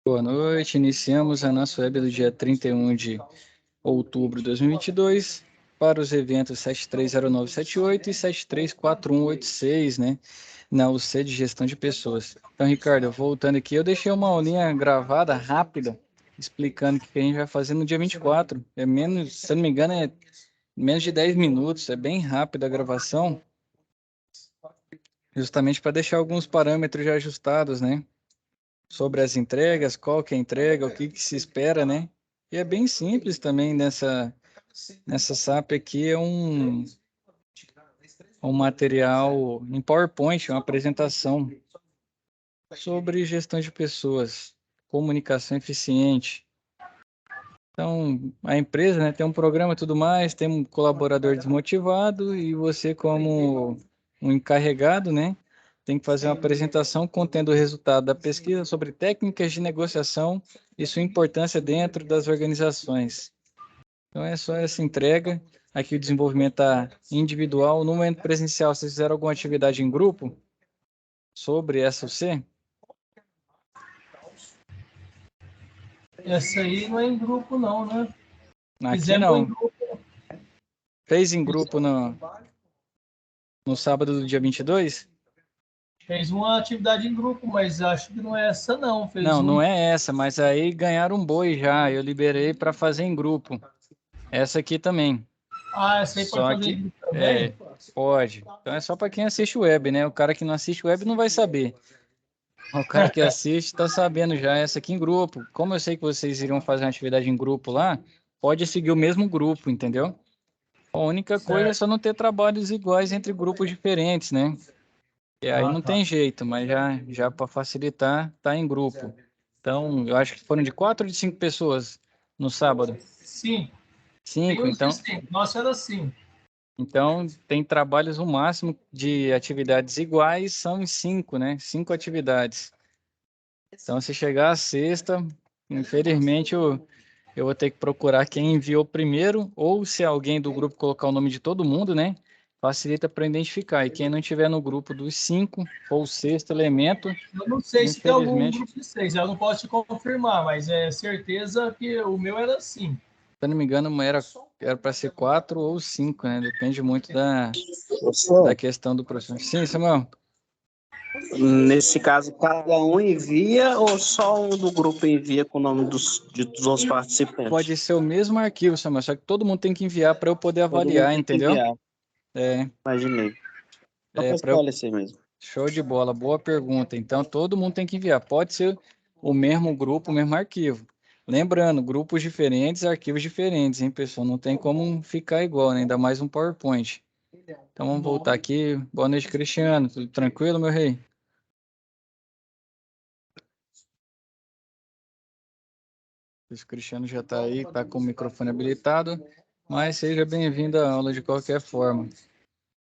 Boa noite, iniciamos a nossa web do dia 31 de outubro de 2022 para os eventos 730978 e 734186, né, na UC de Gestão de Pessoas. Então, Ricardo, voltando aqui, eu deixei uma aulinha gravada rápida, explicando o que a gente vai fazer no dia 24. É menos, se eu não me engano, é menos de 10 minutos, é bem rápida a gravação, justamente para deixar alguns parâmetros já ajustados, né? Sobre as entregas, qual que é a entrega, o que que se espera, né? E é bem simples também nessa SAP aqui, é um material em PowerPoint, uma apresentação sobre gestão de pessoas, comunicação eficiente. Então, a empresa, né, tem um programa e tudo mais, tem um colaborador desmotivado e você como um encarregado, né, tem que fazer uma apresentação contendo o resultado da pesquisa sobre técnicas de negociação e sua importância dentro das organizações. Então, é só essa entrega. Aqui o desenvolvimento está individual. No momento presencial, vocês fizeram alguma atividade em grupo sobre SUC? Essa aí não é em grupo, não, né? Aqui Fizemos em não. grupo. Fez em grupo no sábado do dia 22? Fez uma atividade em grupo, mas acho que não é essa, não. Fez Não, um. não é essa, mas aí ganharam um boi já. Eu liberei para fazer em grupo. Essa aqui também. Ah, essa aí pode Só fazer em que grupo também? pode. Então é só para quem assiste web, né? O cara que não assiste web não vai saber. O cara que assiste está sabendo já essa aqui em grupo. Como eu sei que vocês iriam fazer uma atividade em grupo lá, pode seguir o mesmo grupo, entendeu? A única coisa é Certo. só não ter trabalhos iguais entre grupos diferentes, né? E aí Ah, não tá. tem jeito, mas já para facilitar, tá em grupo. Então, eu acho que foram de 4 ou de 5 pessoas no sábado. Sim. Tem 5, uns de então, sim. Nossa, era assim. então tem trabalhos, o máximo de atividades iguais são em 5, né? 5 atividades. Então, se chegar a sexta, infelizmente eu vou ter que procurar quem enviou primeiro, ou se alguém do grupo colocar o nome de todo mundo, né? Facilita para identificar. E quem não tiver no grupo dos 5, ou o sexto elemento, Eu não sei se tem algum infelizmente, grupo de 6. Eu não posso te confirmar, mas é certeza que o meu era assim. se eu não me engano, era para ser 4 ou 5, né? Depende muito da Professor, questão do professor. Sim, Samuel. nesse caso, cada um envia ou só um do grupo envia com o nome dos outros participantes? Pode ser o mesmo arquivo, Samuel, só que todo mundo tem que enviar para eu poder Todo mundo avaliar, tem que entendeu? enviar, É, imaginei. Só é para para eu. esclarecer mesmo. Show de bola, boa pergunta. Então, todo mundo tem que enviar. Pode ser o mesmo grupo, o mesmo arquivo. Lembrando, grupos diferentes, arquivos diferentes, hein, pessoal? Não tem como ficar igual, né? Ainda mais um PowerPoint. Então, vamos voltar aqui. Boa noite, Cristiano. Tudo tranquilo, meu rei? O Cristiano já está aí, está com o microfone habilitado, mas seja bem-vindo à aula de qualquer forma.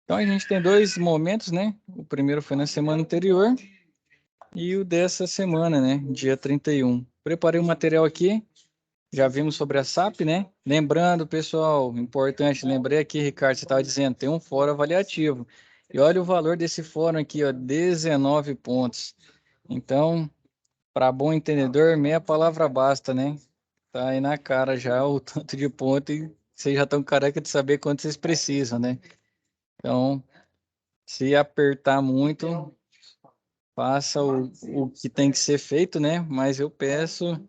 Então, a gente tem dois momentos, né? O primeiro foi na semana anterior e o dessa semana, né? Dia 31. Preparei um material aqui, já vimos sobre a SAP, né? Lembrando, pessoal, importante, lembrei aqui, Ricardo, você estava dizendo, tem um fórum avaliativo. E olha o valor desse fórum aqui, ó, 19 pontos. Então, para bom entendedor, meia palavra basta, né? Tá aí na cara já o tanto de ponto e vocês já estão careca de saber quanto vocês precisam, né? Então, se apertar muito, faça o que tem que ser feito, né? Mas eu peço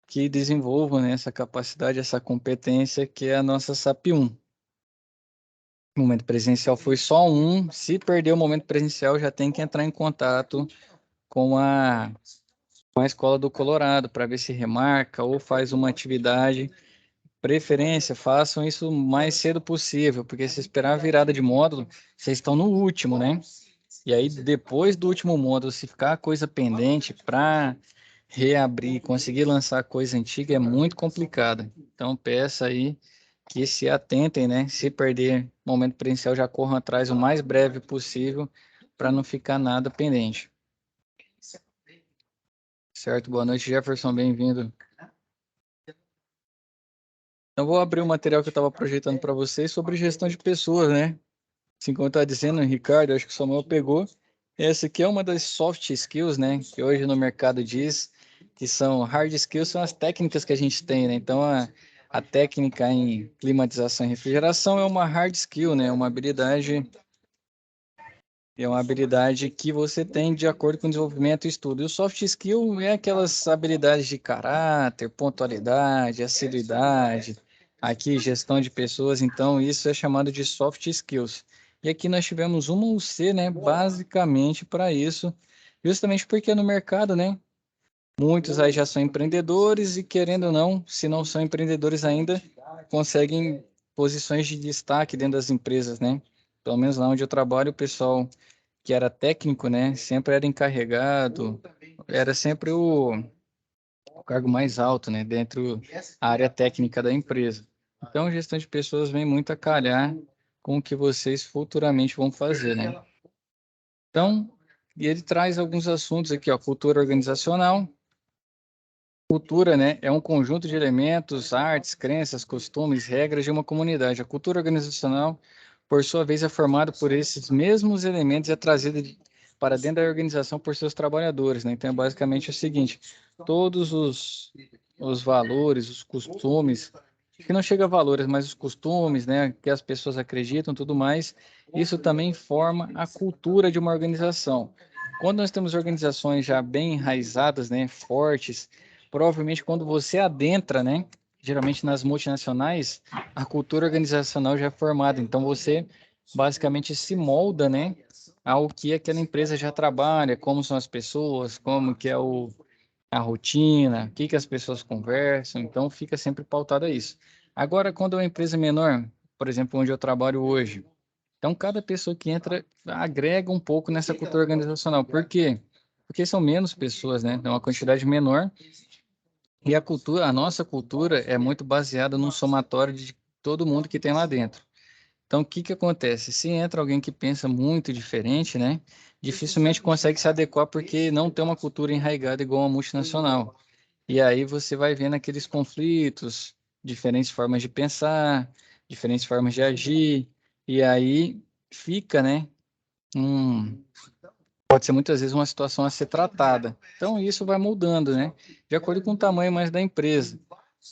que desenvolvam, né, essa capacidade, essa competência que é a nossa SAP 1. O momento presencial foi só um. Se perder o momento presencial, já tem que entrar em contato com a Escola do Colorado para ver se remarca ou faz uma atividade. Preferência, façam isso o mais cedo possível, porque se esperar a virada de módulo, vocês estão no último, né? E aí, depois do último módulo, se ficar coisa pendente para reabrir, conseguir lançar coisa antiga é muito complicado. Então, peça aí que se atentem, né? Se perder momento presencial, já corram atrás o mais breve possível para não ficar nada pendente. Certo? Boa noite, Jefferson, bem-vindo. Eu vou abrir o material que eu estava projetando para vocês sobre gestão de pessoas, né? Assim como eu estava dizendo, Ricardo, acho que o Samuel pegou. Essa aqui é uma das soft skills, né? Que hoje no mercado diz que são hard skills, são as técnicas que a gente tem, né? Então, a técnica em climatização e refrigeração é uma hard skill, né? É uma habilidade que você tem de acordo com o desenvolvimento e estudo. E o soft skill é aquelas habilidades de caráter, pontualidade, assiduidade, aqui gestão de pessoas, então isso é chamado de soft skills. E aqui nós tivemos uma UC, né, basicamente para isso, justamente porque no mercado, né, muitos aí já são empreendedores e querendo ou não, se não são empreendedores ainda, conseguem posições de destaque dentro das empresas, né? Pelo menos lá onde eu trabalho, o pessoal que era técnico, né, sempre era encarregado, era sempre o cargo mais alto, né, dentro da área técnica da empresa. Então, gestão de pessoas vem muito a calhar com o que vocês futuramente vão fazer, né? Então, e ele traz alguns assuntos aqui, ó, cultura organizacional. Cultura, né, é um conjunto de elementos, artes, crenças, costumes, regras de uma comunidade. A cultura organizacional, por sua vez, é formada por esses mesmos elementos e é trazida para dentro da organização por seus trabalhadores, né? Então, é basicamente o seguinte, todos os valores, os costumes, que não chega a valores, mas os costumes, né, que as pessoas acreditam, tudo mais, isso também forma a cultura de uma organização. Quando nós temos organizações já bem enraizadas, né, fortes, provavelmente quando você adentra, né, geralmente nas multinacionais, a cultura organizacional já é formada, então você basicamente se molda, né, ao que aquela empresa já trabalha, como são as pessoas, como que é a rotina, o que que as pessoas conversam, então fica sempre pautado a isso. Agora, quando é uma empresa menor, por exemplo, onde eu trabalho hoje, então cada pessoa que entra agrega um pouco nessa cultura organizacional. Por quê? Porque são menos pessoas, né? É uma quantidade menor e a cultura, a nossa cultura é muito baseada num somatório de todo mundo que tem lá dentro. Então, o que que acontece? Se entra alguém que pensa muito diferente, né? Dificilmente consegue se adequar porque não tem uma cultura enraizada igual a multinacional. E aí você vai vendo aqueles conflitos, diferentes formas de pensar, diferentes formas de agir, e aí fica, né? Um, pode ser muitas vezes uma situação a ser tratada. Então, isso vai mudando, né? De acordo com o tamanho mais da empresa.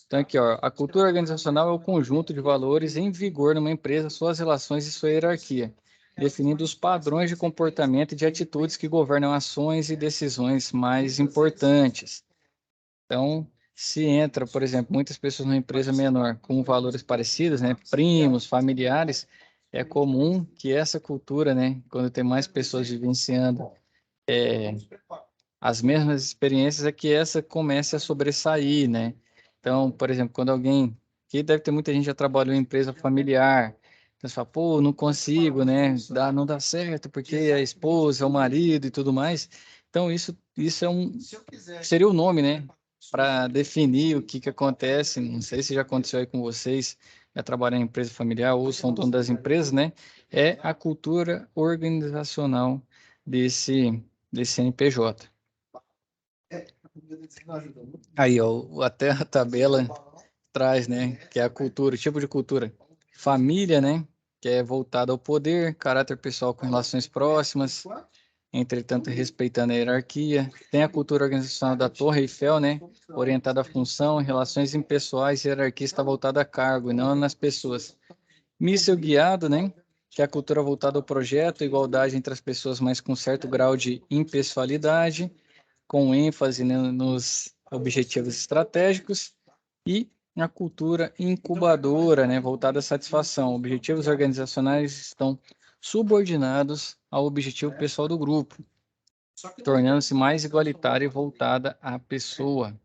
Então, aqui, ó, a cultura organizacional é o conjunto de valores em vigor numa empresa, suas relações e sua hierarquia, definindo os padrões de comportamento e de atitudes que governam ações e decisões mais importantes. Então, se entra, por exemplo, muitas pessoas numa empresa menor com valores parecidos, né, primos, familiares, é comum que essa cultura, né, quando tem mais pessoas vivenciando as mesmas experiências, é que essa comece a sobressair, né? Então, por exemplo, quando alguém, que deve ter muita gente que já trabalhou em empresa familiar, então você fala, pô, não consigo, né? Não dá certo porque a esposa, o marido e tudo mais. Então, isso seria o nome, né? Para definir o que que acontece. Não sei se já aconteceu aí com vocês, já trabalham em empresa familiar ou são dono das empresas, né? É a cultura organizacional desse CNPJ. Aí, ó, até a tabela traz, né, que é a cultura, o tipo de cultura. Família, né, que é voltada ao poder, caráter pessoal com relações próximas, entretanto respeitando a hierarquia. Tem a cultura organizacional da Torre Eiffel, né, orientada à função, relações impessoais, hierarquia está voltada a cargo e não nas pessoas. Míssil guiado, né, que é a cultura voltada ao projeto, igualdade entre as pessoas, mas com certo grau de impessoalidade, com ênfase, né, nos objetivos estratégicos e a cultura incubadora, né, voltada à satisfação. Objetivos organizacionais estão subordinados ao objetivo pessoal do grupo, tornando-se mais igualitária e voltada à pessoa,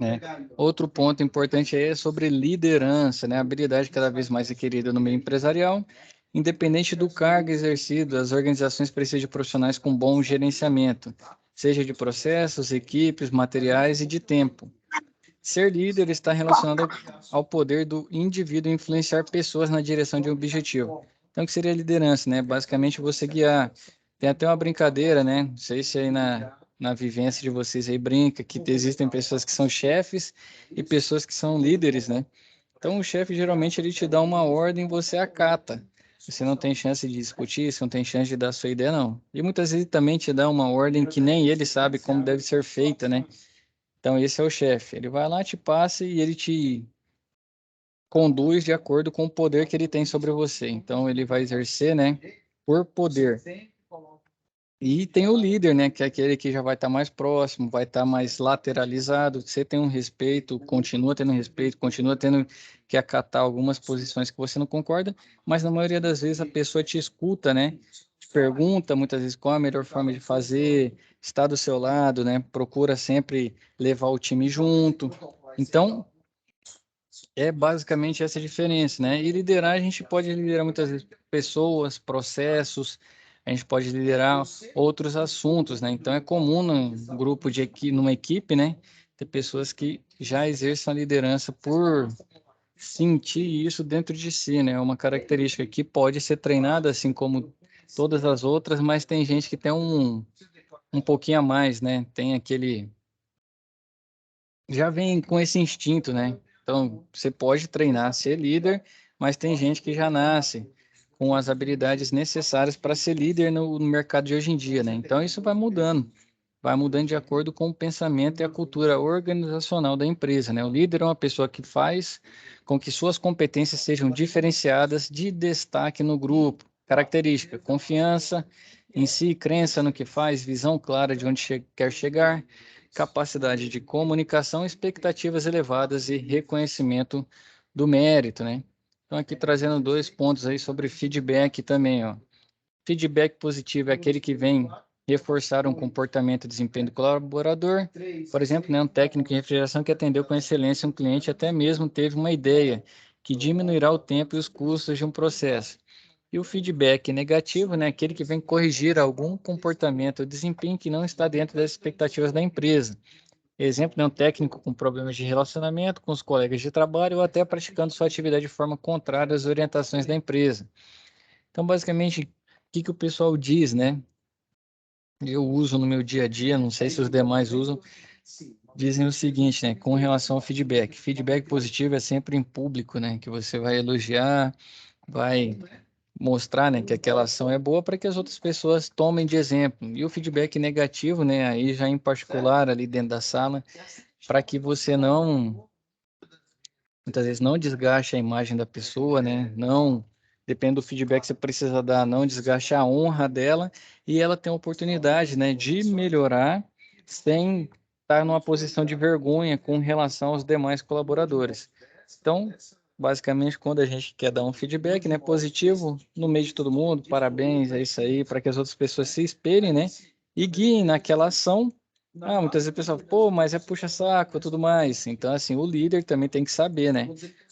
né? Outro ponto importante é sobre liderança, né? A habilidade cada vez mais requerida no meio empresarial. Independente do cargo exercido, as organizações precisam de profissionais com bom gerenciamento, seja de processos, equipes, materiais e de tempo. Ser líder está relacionado ao poder do indivíduo influenciar pessoas na direção de um objetivo. Então, o que seria a liderança, né? Basicamente, você guiar. Tem até uma brincadeira, né? Não sei se aí na vivência de vocês aí brinca, que existem pessoas que são chefes e pessoas que são líderes, né? Então, o chefe, geralmente, ele te dá uma ordem e você acata. Você não tem chance de discutir, você não tem chance de dar sua ideia, não. E muitas vezes também te dá uma ordem que nem ele sabe como deve ser feita, né? Então, esse é o chefe. Ele vai lá, te passa e ele te conduz de acordo com o poder que ele tem sobre você. Então, ele vai exercer, né, por poder. E tem o líder, né, que é aquele que já vai estar mais próximo, vai estar mais lateralizado. Você tem um respeito, continua tendo que acatar algumas posições que você não concorda, mas na maioria das vezes a pessoa te escuta, né, te pergunta muitas vezes qual a melhor forma de fazer, está do seu lado, né, procura sempre levar o time junto. Então, é basicamente essa a diferença, né? E liderar, a gente pode liderar muitas vezes pessoas, processos, a gente pode liderar outros assuntos, né? Então é comum num grupo de equipe, numa equipe, né? Ter pessoas que já exerçam a liderança por sentir isso dentro de si, né? É uma característica que pode ser treinada, assim como todas as outras, mas tem gente que tem um pouquinho a mais, né? Tem aquele já vem com esse instinto, né? Então, você pode treinar ser líder, mas tem gente que já nasce com as habilidades necessárias para ser líder no mercado de hoje em dia, né? Então, isso vai mudando de acordo com o pensamento e a cultura organizacional da empresa, né? O líder é uma pessoa que faz com que suas competências sejam diferenciadas de destaque no grupo. Característica: confiança em si, crença no que faz, visão clara de onde quer chegar, capacidade de comunicação, expectativas elevadas e reconhecimento do mérito, né? Então, aqui trazendo dois pontos aí sobre feedback também, ó. Feedback positivo é aquele que vem reforçar um comportamento e desempenho do colaborador. Por exemplo, né, um técnico em refrigeração que atendeu com excelência um cliente até mesmo teve uma ideia que diminuirá o tempo e os custos de um processo. E o feedback negativo, né, aquele que vem corrigir algum comportamento ou desempenho que não está dentro das expectativas da empresa. Exemplo, né, um técnico com problemas de relacionamento com os colegas de trabalho ou até praticando sua atividade de forma contrária às orientações da empresa. Então, basicamente, o que o pessoal diz, né? Eu uso no meu dia a dia, não sei se os demais usam, dizem o seguinte, né? Com relação ao feedback. Feedback positivo é sempre em público, né? Que você vai elogiar, vai mostrar, né, que aquela ação é boa para que as outras pessoas tomem de exemplo. E o feedback negativo, né, aí já em particular ali dentro da sala, para que você não, muitas vezes não desgaste a imagem da pessoa, né, não, depende do feedback que você precisa dar, não desgaste a honra dela e ela tem a oportunidade, né, de melhorar sem estar numa posição de vergonha com relação aos demais colaboradores. Então, basicamente, quando a gente quer dar um feedback, né, positivo no meio de todo mundo, parabéns, é isso aí, para que as outras pessoas se espelhem, né, e guiem naquela ação. Ah, muitas vezes a pessoa, pô, mas é puxa-saco, tudo mais. Então, assim, o líder também tem que saber, né,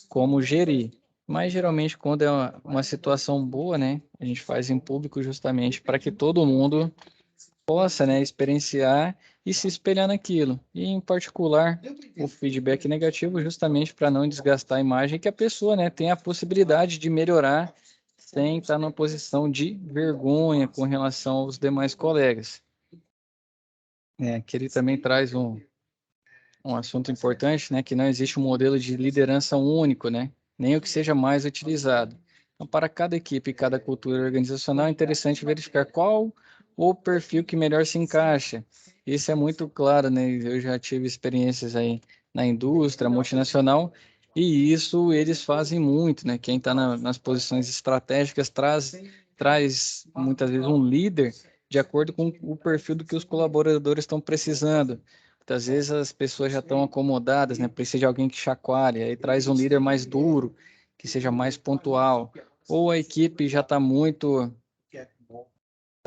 como gerir. Mas geralmente, quando é uma situação boa, né, a gente faz em público justamente para que todo mundo possa, né, experienciar e se espelhar naquilo. E, em particular, o feedback negativo justamente para não desgastar a imagem que a pessoa, né, tem a possibilidade de melhorar sem estar numa posição de vergonha com relação aos demais colegas. Que ele também traz um assunto importante, né, que não existe um modelo de liderança único, né, nem o que seja mais utilizado. Então, para cada equipe e cada cultura organizacional, é interessante verificar qual o perfil que melhor se encaixa. Isso é muito claro, né? Eu já tive experiências aí na indústria multinacional e isso eles fazem muito, né? Quem está nas posições estratégicas traz muitas vezes um líder de acordo com o perfil do que os colaboradores estão precisando. Muitas vezes as pessoas já estão acomodadas, né? Precisa de alguém que chacoalhe, aí traz um líder mais duro, que seja mais pontual. Ou a equipe já está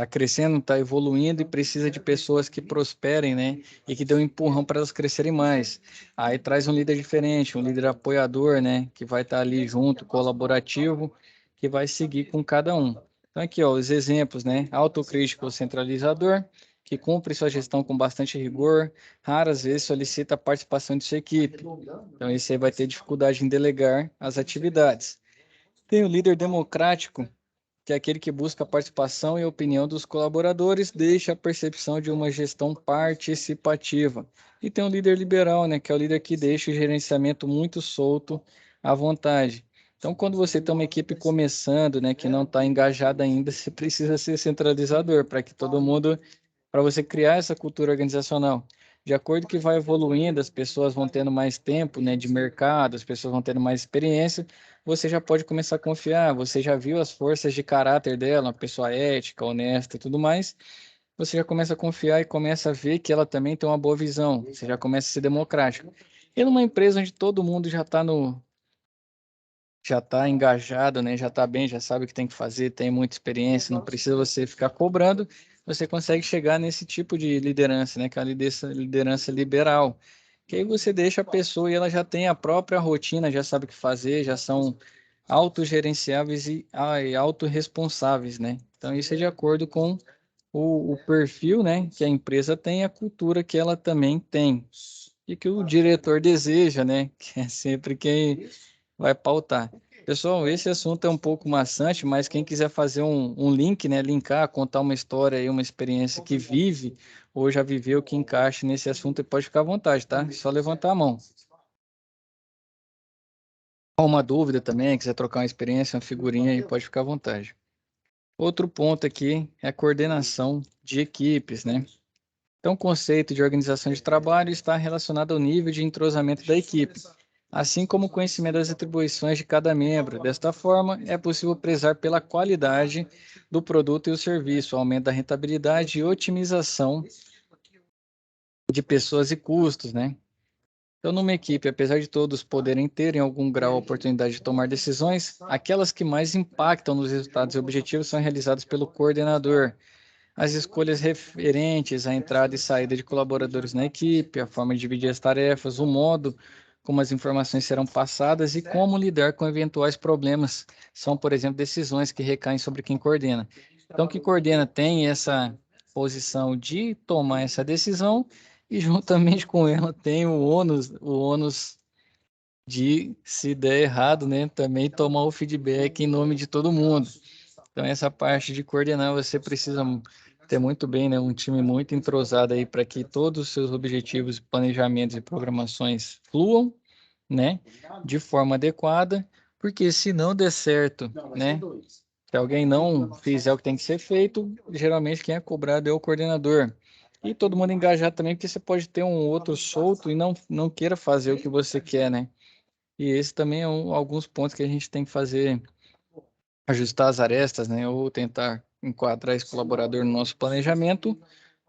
crescendo, está evoluindo e precisa de pessoas que prosperem, né? E que dêem um empurrão para elas crescerem mais. Aí traz um líder diferente, um líder apoiador, né? Que vai estar ali junto, colaborativo, que vai seguir com cada um. Então aqui, ó, os exemplos, né? Autocrítico, centralizador, que cumpre sua gestão com bastante rigor, raras vezes solicita a participação de sua equipe. Então esse aí vai ter dificuldade em delegar as atividades. Tem o líder democrático, que é aquele que busca a participação e a opinião dos colaboradores, deixa a percepção de uma gestão participativa. E tem o líder liberal, né, que é o líder que deixa o gerenciamento muito solto à vontade. Então, quando você tem uma equipe começando, né, que não está engajada ainda, você precisa ser centralizador para que todo mundo, para você criar essa cultura organizacional. de acordo que vai evoluindo, as pessoas vão tendo mais tempo, né, de mercado, as pessoas vão tendo mais experiência, você já pode começar a confiar, você já viu as forças de caráter dela, uma pessoa ética, honesta e tudo mais, você já começa a confiar e começa a ver que ela também tem uma boa visão, você já começa a ser democrático. E numa empresa onde todo mundo já está engajado, né? Já está bem, já sabe o que tem que fazer, tem muita experiência, não precisa você ficar cobrando, você consegue chegar nesse tipo de liderança, né? Que é a liderança liberal. Que aí você deixa a pessoa e ela já tem a própria rotina, já sabe o que fazer, já são autogerenciáveis e autorresponsáveis, né? Então, isso é de acordo com o perfil, né, que a empresa tem, a cultura que ela também tem. E que o diretor deseja, né? Que é sempre quem vai pautar. Pessoal, esse assunto é um pouco maçante, mas quem quiser fazer um link, né, linkar, contar uma história e uma experiência que vive ou já viveu que encaixe nesse assunto, pode ficar à vontade, tá? É só levantar a mão. Ou uma dúvida também, quiser trocar uma experiência, uma figurinha aí, pode ficar à vontade. Outro ponto aqui é a coordenação de equipes, né? Então, o conceito de organização de trabalho está relacionado ao nível de entrosamento da equipe, assim como o conhecimento das atribuições de cada membro. Desta forma, é possível prezar pela qualidade do produto e o serviço, aumento da rentabilidade e otimização de pessoas e custos, né? Então, numa equipe, apesar de todos poderem ter em algum grau a oportunidade de tomar decisões, aquelas que mais impactam nos resultados e objetivos são realizadas pelo coordenador. As escolhas referentes à entrada e saída de colaboradores na equipe, a forma de dividir as tarefas, o modo como as informações serão passadas e como lidar com eventuais problemas são, por exemplo, decisões que recaem sobre quem coordena. Então, quem coordena tem essa posição de tomar essa decisão e, juntamente com ela, tem o ônus de, se der errado, né, também tomar o feedback em nome de todo mundo. Então, essa parte de coordenar, você precisa ter muito bem, né, um time muito entrosado aí para que todos os seus objetivos, planejamentos e programações fluam, né, de forma adequada, porque se não der certo, né, se alguém não fizer o que tem que ser feito, geralmente quem é cobrado é o coordenador. E todo mundo engajado também, porque você pode ter um outro solto e não queira fazer o que você quer, né? E esse também é alguns pontos que a gente tem que fazer, ajustar as arestas, né? Ou tentar enquadrar esse colaborador no nosso planejamento,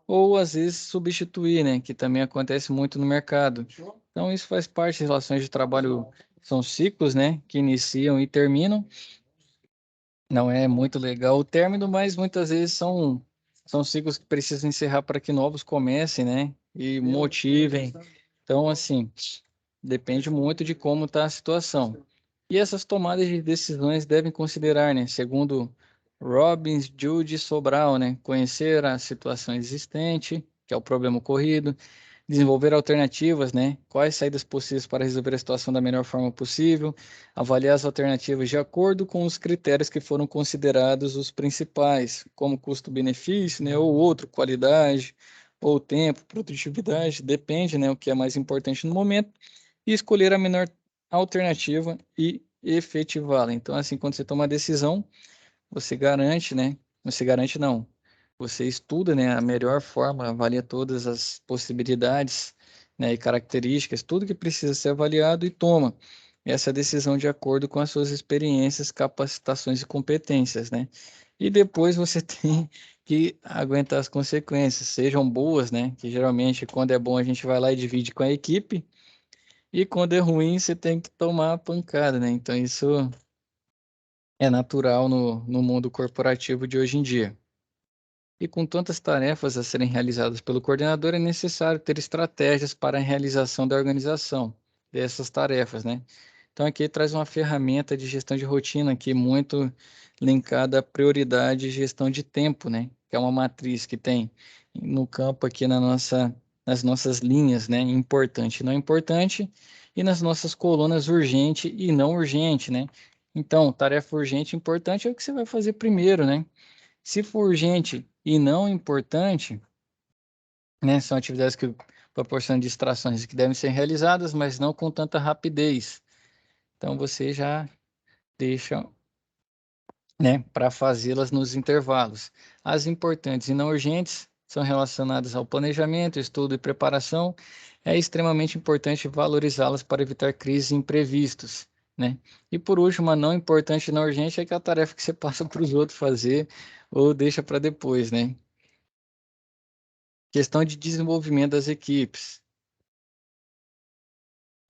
ou às vezes substituir, né? Que também acontece muito no mercado. Então, isso faz parte de relações de trabalho, são ciclos, né? Que iniciam e terminam. Não é muito legal o término, mas muitas vezes são ciclos que precisam encerrar para que novos comecem, né? E motivem. Então, assim, depende muito de como está a situação. E essas tomadas de decisões devem considerar, né, segundo Robbins, Jude e Sobral, né, conhecer a situação existente, que é o problema ocorrido, desenvolver alternativas, né, quais saídas possíveis para resolver a situação da melhor forma possível, avaliar as alternativas de acordo com os critérios que foram considerados os principais, como custo-benefício, né, ou outro, qualidade, ou tempo, produtividade, depende, né, o que é mais importante no momento, e escolher a menor alternativa e efetivá-la. Então, assim, quando você toma a decisão, você garante, né? Você garante não. Você estuda, né, a melhor forma, avalia todas as possibilidades, né, e características, tudo que precisa ser avaliado e toma essa decisão de acordo com as suas experiências, capacitações e competências, né? E depois você tem que aguentar as consequências, sejam boas, né? Que geralmente quando é bom a gente vai lá e divide com a equipe, e quando é ruim, você tem que tomar a pancada, né? Então, isso é natural no mundo corporativo de hoje em dia. E com tantas tarefas a serem realizadas pelo coordenador, é necessário ter estratégias para a realização da organização dessas tarefas, né? Então, aqui traz uma ferramenta de gestão de rotina aqui muito linkada à prioridade e gestão de tempo, né? Que é uma matriz que tem no campo aqui nas nossas linhas, né? Importante e não importante, e nas nossas colunas urgente e não urgente, né? Então, tarefa urgente e importante é o que você vai fazer primeiro, né? Se for urgente e não importante, né? São atividades que proporcionam distrações que devem ser realizadas, mas não com tanta rapidez. Então, você já deixa, né, para fazê-las nos intervalos. As importantes e não urgentes são relacionadas ao planejamento, estudo e preparação, é extremamente importante valorizá-las para evitar crises imprevistos, né? E por último, a não importante e não urgente é aquela tarefa que você passa para os outros fazer ou deixa para depois, né? Questão de desenvolvimento das equipes.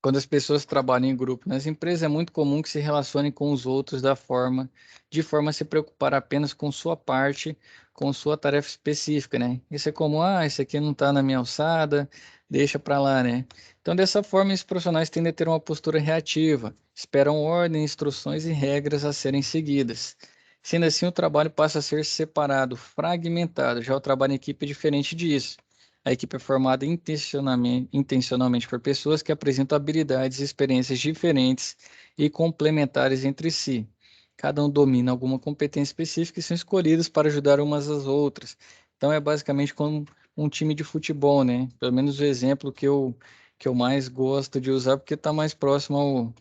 Quando as pessoas trabalham em grupo nas empresas, é muito comum que se relacionem com os outros de forma a se preocupar apenas com sua parte, com sua tarefa específica, né? Isso é como, esse aqui não está na minha alçada, deixa para lá, né? Então, dessa forma, os profissionais tendem a ter uma postura reativa, esperam ordem, instruções e regras a serem seguidas. Sendo assim, o trabalho passa a ser separado, fragmentado. Já o trabalho em equipe é diferente disso. A equipe é formada intencionalmente por pessoas que apresentam habilidades e experiências diferentes e complementares entre si. Cada um domina alguma competência específica e são escolhidos para ajudar umas às outras. Então é basicamente como um time de futebol, né? Pelo menos o exemplo que eu mais gosto de usar, porque está mais próximo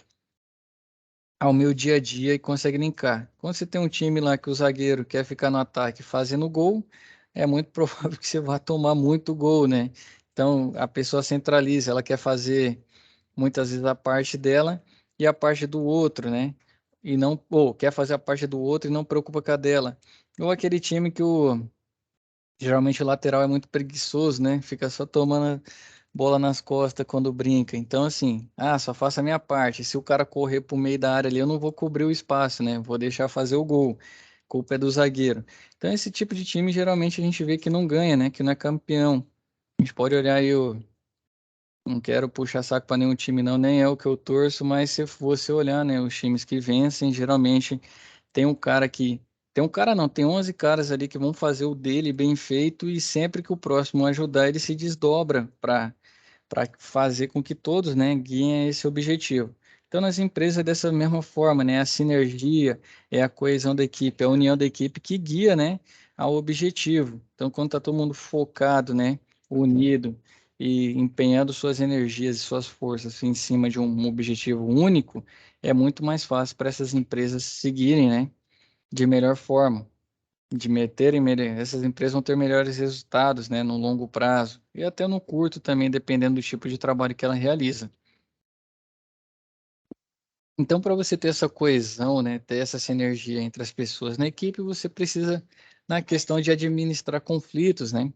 ao meu dia a dia e consegue linkar. Quando você tem um time lá que o zagueiro quer ficar no ataque fazendo gol, é muito provável que você vá tomar muito gol, né? Então a pessoa centraliza, ela quer fazer muitas vezes a parte dela e a parte do outro, né? E não, ou quer fazer a parte do outro e não preocupa com a dela. Ou aquele time que geralmente o lateral é muito preguiçoso, né? Fica só tomando bola nas costas quando brinca. Então, assim, só faço a minha parte. Se o cara correr pro meio da área ali, eu não vou cobrir o espaço, né? Vou deixar fazer o gol. Culpa é do zagueiro. Então, esse tipo de time, geralmente, a gente vê que não ganha, né? Que não é campeão. A gente pode olhar aí, eu não quero puxar saco para nenhum time, não, nem é o que eu torço, mas se você olhar, né? Os times que vencem, geralmente, tem um cara que. Tem um cara não, tem 11 caras ali que vão fazer o dele bem feito e sempre que o próximo ajudar, ele se desdobra para fazer com que todos, né, guiem esse objetivo. Então, nas empresas, é dessa mesma forma, né, a sinergia, é a coesão da equipe, é a união da equipe que guia, né, ao objetivo. Então, quando está todo mundo focado, né, unido e empenhando suas energias e suas forças em cima de um objetivo único, é muito mais fácil para essas empresas seguirem, né, de melhor forma essas empresas vão ter melhores resultados, né, no longo prazo e até no curto também, dependendo do tipo de trabalho que ela realiza. Então, para você ter essa coesão, né, ter essa sinergia entre as pessoas na equipe, você precisa na questão de administrar conflitos, né?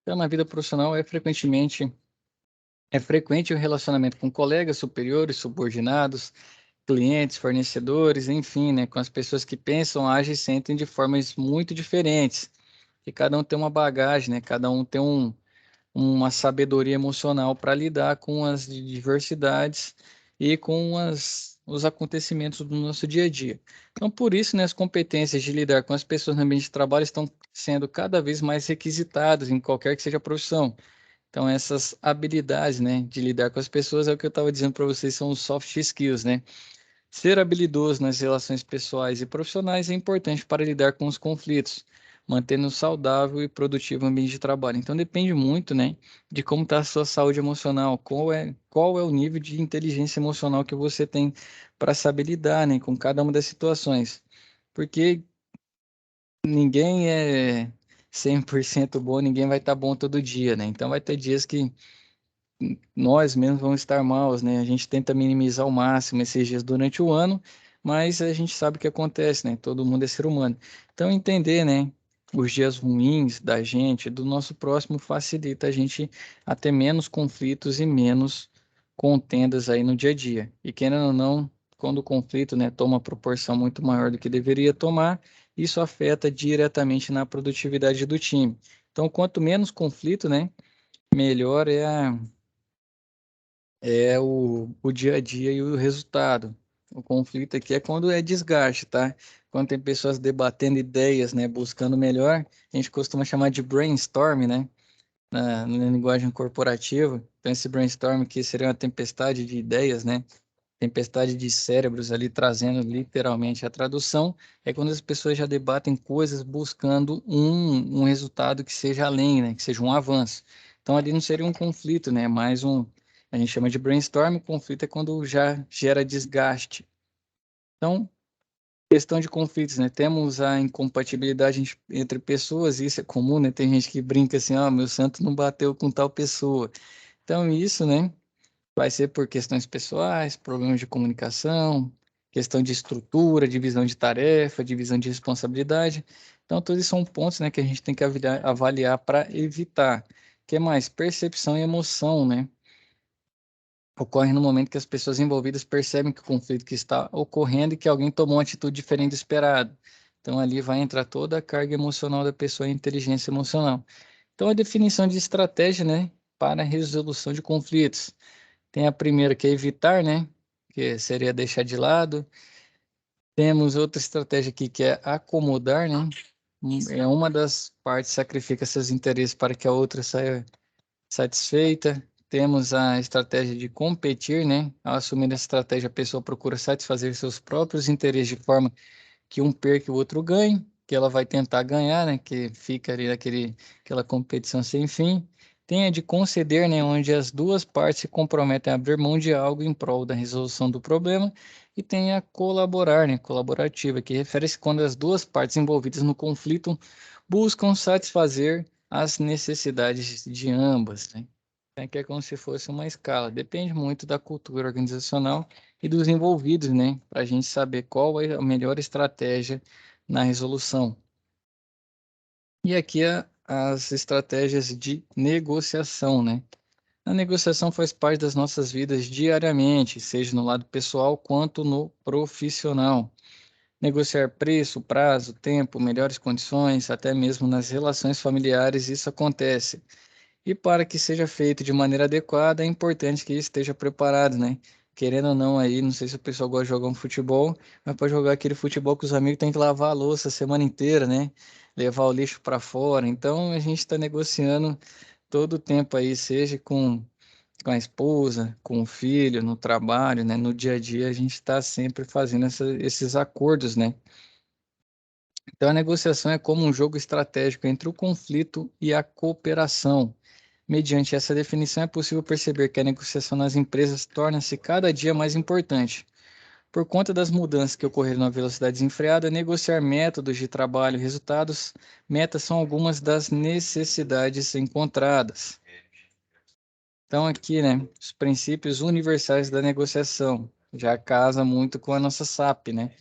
Então, na vida profissional é frequente o relacionamento com colegas superiores, subordinados, clientes, fornecedores, enfim, né, com as pessoas que pensam, agem e sentem de formas muito diferentes. Que cada um tem uma bagagem, né? Cada um tem uma sabedoria emocional para lidar com as diversidades e com os acontecimentos do nosso dia a dia. Então, por isso, né, as competências de lidar com as pessoas no ambiente de trabalho estão sendo cada vez mais requisitadas em qualquer que seja a profissão. Então, essas habilidades, né, de lidar com as pessoas é o que eu estava dizendo para vocês, são os soft skills, né? Ser habilidoso nas relações pessoais e profissionais é importante para lidar com os conflitos, mantendo um saudável e produtivo ambiente de trabalho. Então depende muito, né, de como está a sua saúde emocional, qual é o nível de inteligência emocional que você tem para saber lidar, né, com cada uma das situações. Porque ninguém é 100% bom, ninguém vai estar bom todo dia, né? Então vai ter dias que nós mesmos vamos estar maus, né? A gente tenta minimizar ao máximo esses dias durante o ano, mas a gente sabe o que acontece, né? Todo mundo é ser humano. Então, entender, né? Os dias ruins da gente, do nosso próximo, facilita a gente a ter menos conflitos e menos contendas aí no dia a dia. E querendo ou não, quando o conflito, né, toma proporção muito maior do que deveria tomar, isso afeta diretamente na produtividade do time. Então, quanto menos conflito, né, melhor é o dia a dia e o resultado. O conflito aqui é quando é desgaste, tá? Quando tem pessoas debatendo ideias, né, buscando melhor, a gente costuma chamar de brainstorm, né, na linguagem corporativa. Então, esse brainstorm que seria uma tempestade de ideias, né, tempestade de cérebros ali trazendo literalmente a tradução, é quando as pessoas já debatem coisas buscando um resultado que seja além, né, que seja um avanço. Então ali não seria um conflito, né, mais a gente chama de brainstorm, o conflito é quando já gera desgaste. Então, Questão de conflitos, né? Temos a incompatibilidade entre pessoas, e isso é comum, né? Tem gente que brinca assim, meu santo não bateu com tal pessoa. Então, isso, né? Vai ser por questões pessoais, problemas de comunicação, questão de estrutura, divisão de tarefa, divisão de responsabilidade. Então, todos são pontos, né, que a gente tem que avaliar para evitar. O que mais? Percepção e emoção, né? Ocorre no momento que as pessoas envolvidas percebem que o conflito que está ocorrendo e que alguém tomou uma atitude diferente do esperado. Então, ali vai entrar toda a carga emocional da pessoa e a inteligência emocional. Então, a definição de estratégia, né, para a resolução de conflitos. Tem a primeira que é evitar, né, que seria deixar de lado. Temos outra estratégia aqui que é acomodar, né, é uma das partes sacrifica seus interesses para que a outra saia satisfeita. Temos a estratégia de competir, né? Ao assumir essa estratégia, a pessoa procura satisfazer seus próprios interesses de forma que um perca e o outro ganhe, que ela vai tentar ganhar, né? Que fica ali aquela competição sem fim. Tem a de conceder, né? Onde as duas partes se comprometem a abrir mão de algo em prol da resolução do problema. E tem a colaborar, né? Colaborativa, que refere-se quando as duas partes envolvidas no conflito buscam satisfazer as necessidades de ambas, né? Que é como se fosse uma escala. Depende muito da cultura organizacional e dos envolvidos, né? Para a gente saber qual é a melhor estratégia na resolução. E aqui as estratégias de negociação, né? A negociação faz parte das nossas vidas diariamente, seja no lado pessoal quanto no profissional. Negociar preço, prazo, tempo, melhores condições, até mesmo nas relações familiares, isso acontece. E para que seja feito de maneira adequada, é importante que esteja preparado, né? Querendo ou não aí, não sei se o pessoal gosta de jogar um futebol, mas para jogar aquele futebol com os amigos tem que lavar a louça a semana inteira, né? Levar o lixo para fora. Então a gente está negociando todo o tempo aí, seja com a esposa, com o filho, no trabalho, né? No dia a dia a gente está sempre fazendo esses acordos, né? Então a negociação é como um jogo estratégico entre o conflito e a cooperação. Mediante essa definição, é possível perceber que a negociação nas empresas torna-se cada dia mais importante. Por conta das mudanças que ocorreram na velocidade desenfreada, negociar métodos de trabalho e resultados, metas são algumas das necessidades encontradas. Então, aqui, né, os princípios universais da negociação, já casa muito com a nossa SAP, né?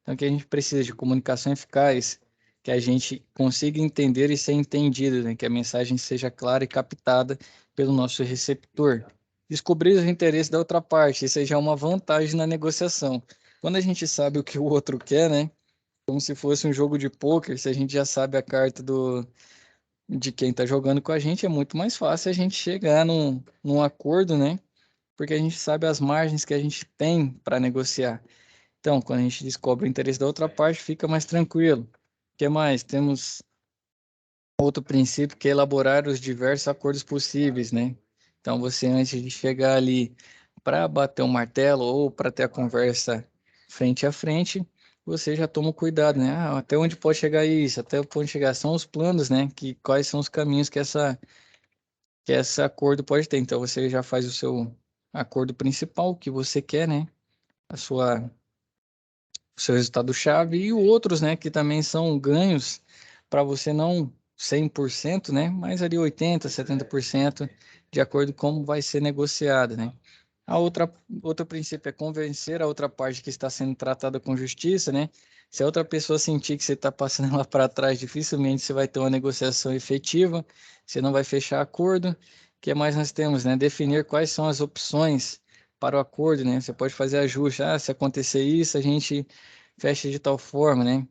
Então, que a gente precisa de comunicação eficaz, que a gente consiga entender e ser entendido, né? Que a mensagem seja clara e captada pelo nosso receptor. Descobrir os interesses da outra parte, isso aí já é uma vantagem na negociação. Quando a gente sabe o que o outro quer, né? Como se fosse um jogo de pôquer, se a gente já sabe a carta de quem está jogando com a gente, é muito mais fácil a gente chegar num acordo, né? Porque a gente sabe as margens que a gente tem para negociar. Então, quando a gente descobre o interesse da outra parte, fica mais tranquilo. O que mais? Temos outro princípio que é elaborar os diversos acordos possíveis, né? Então, você antes de chegar ali para bater o martelo ou para ter a conversa frente a frente, você já toma cuidado, né? Até onde pode chegar isso? Até onde pode chegar? São os planos, né? Quais são os caminhos que esse acordo pode ter. Então, você já faz o seu acordo principal, o que você quer, né? A sua o seu resultado-chave e outros, né, que também são ganhos para você não 100%, né, mas ali 80, 70% de acordo com como vai ser negociado, né? Outro princípio é convencer a outra parte que está sendo tratada com justiça, né? Se a outra pessoa sentir que você está passando ela para trás, dificilmente você vai ter uma negociação efetiva, você não vai fechar acordo. O que mais nós temos, né? Definir quais são as opções para o acordo, né? Você pode fazer ajuste. Se acontecer isso, a gente fecha de tal forma, né?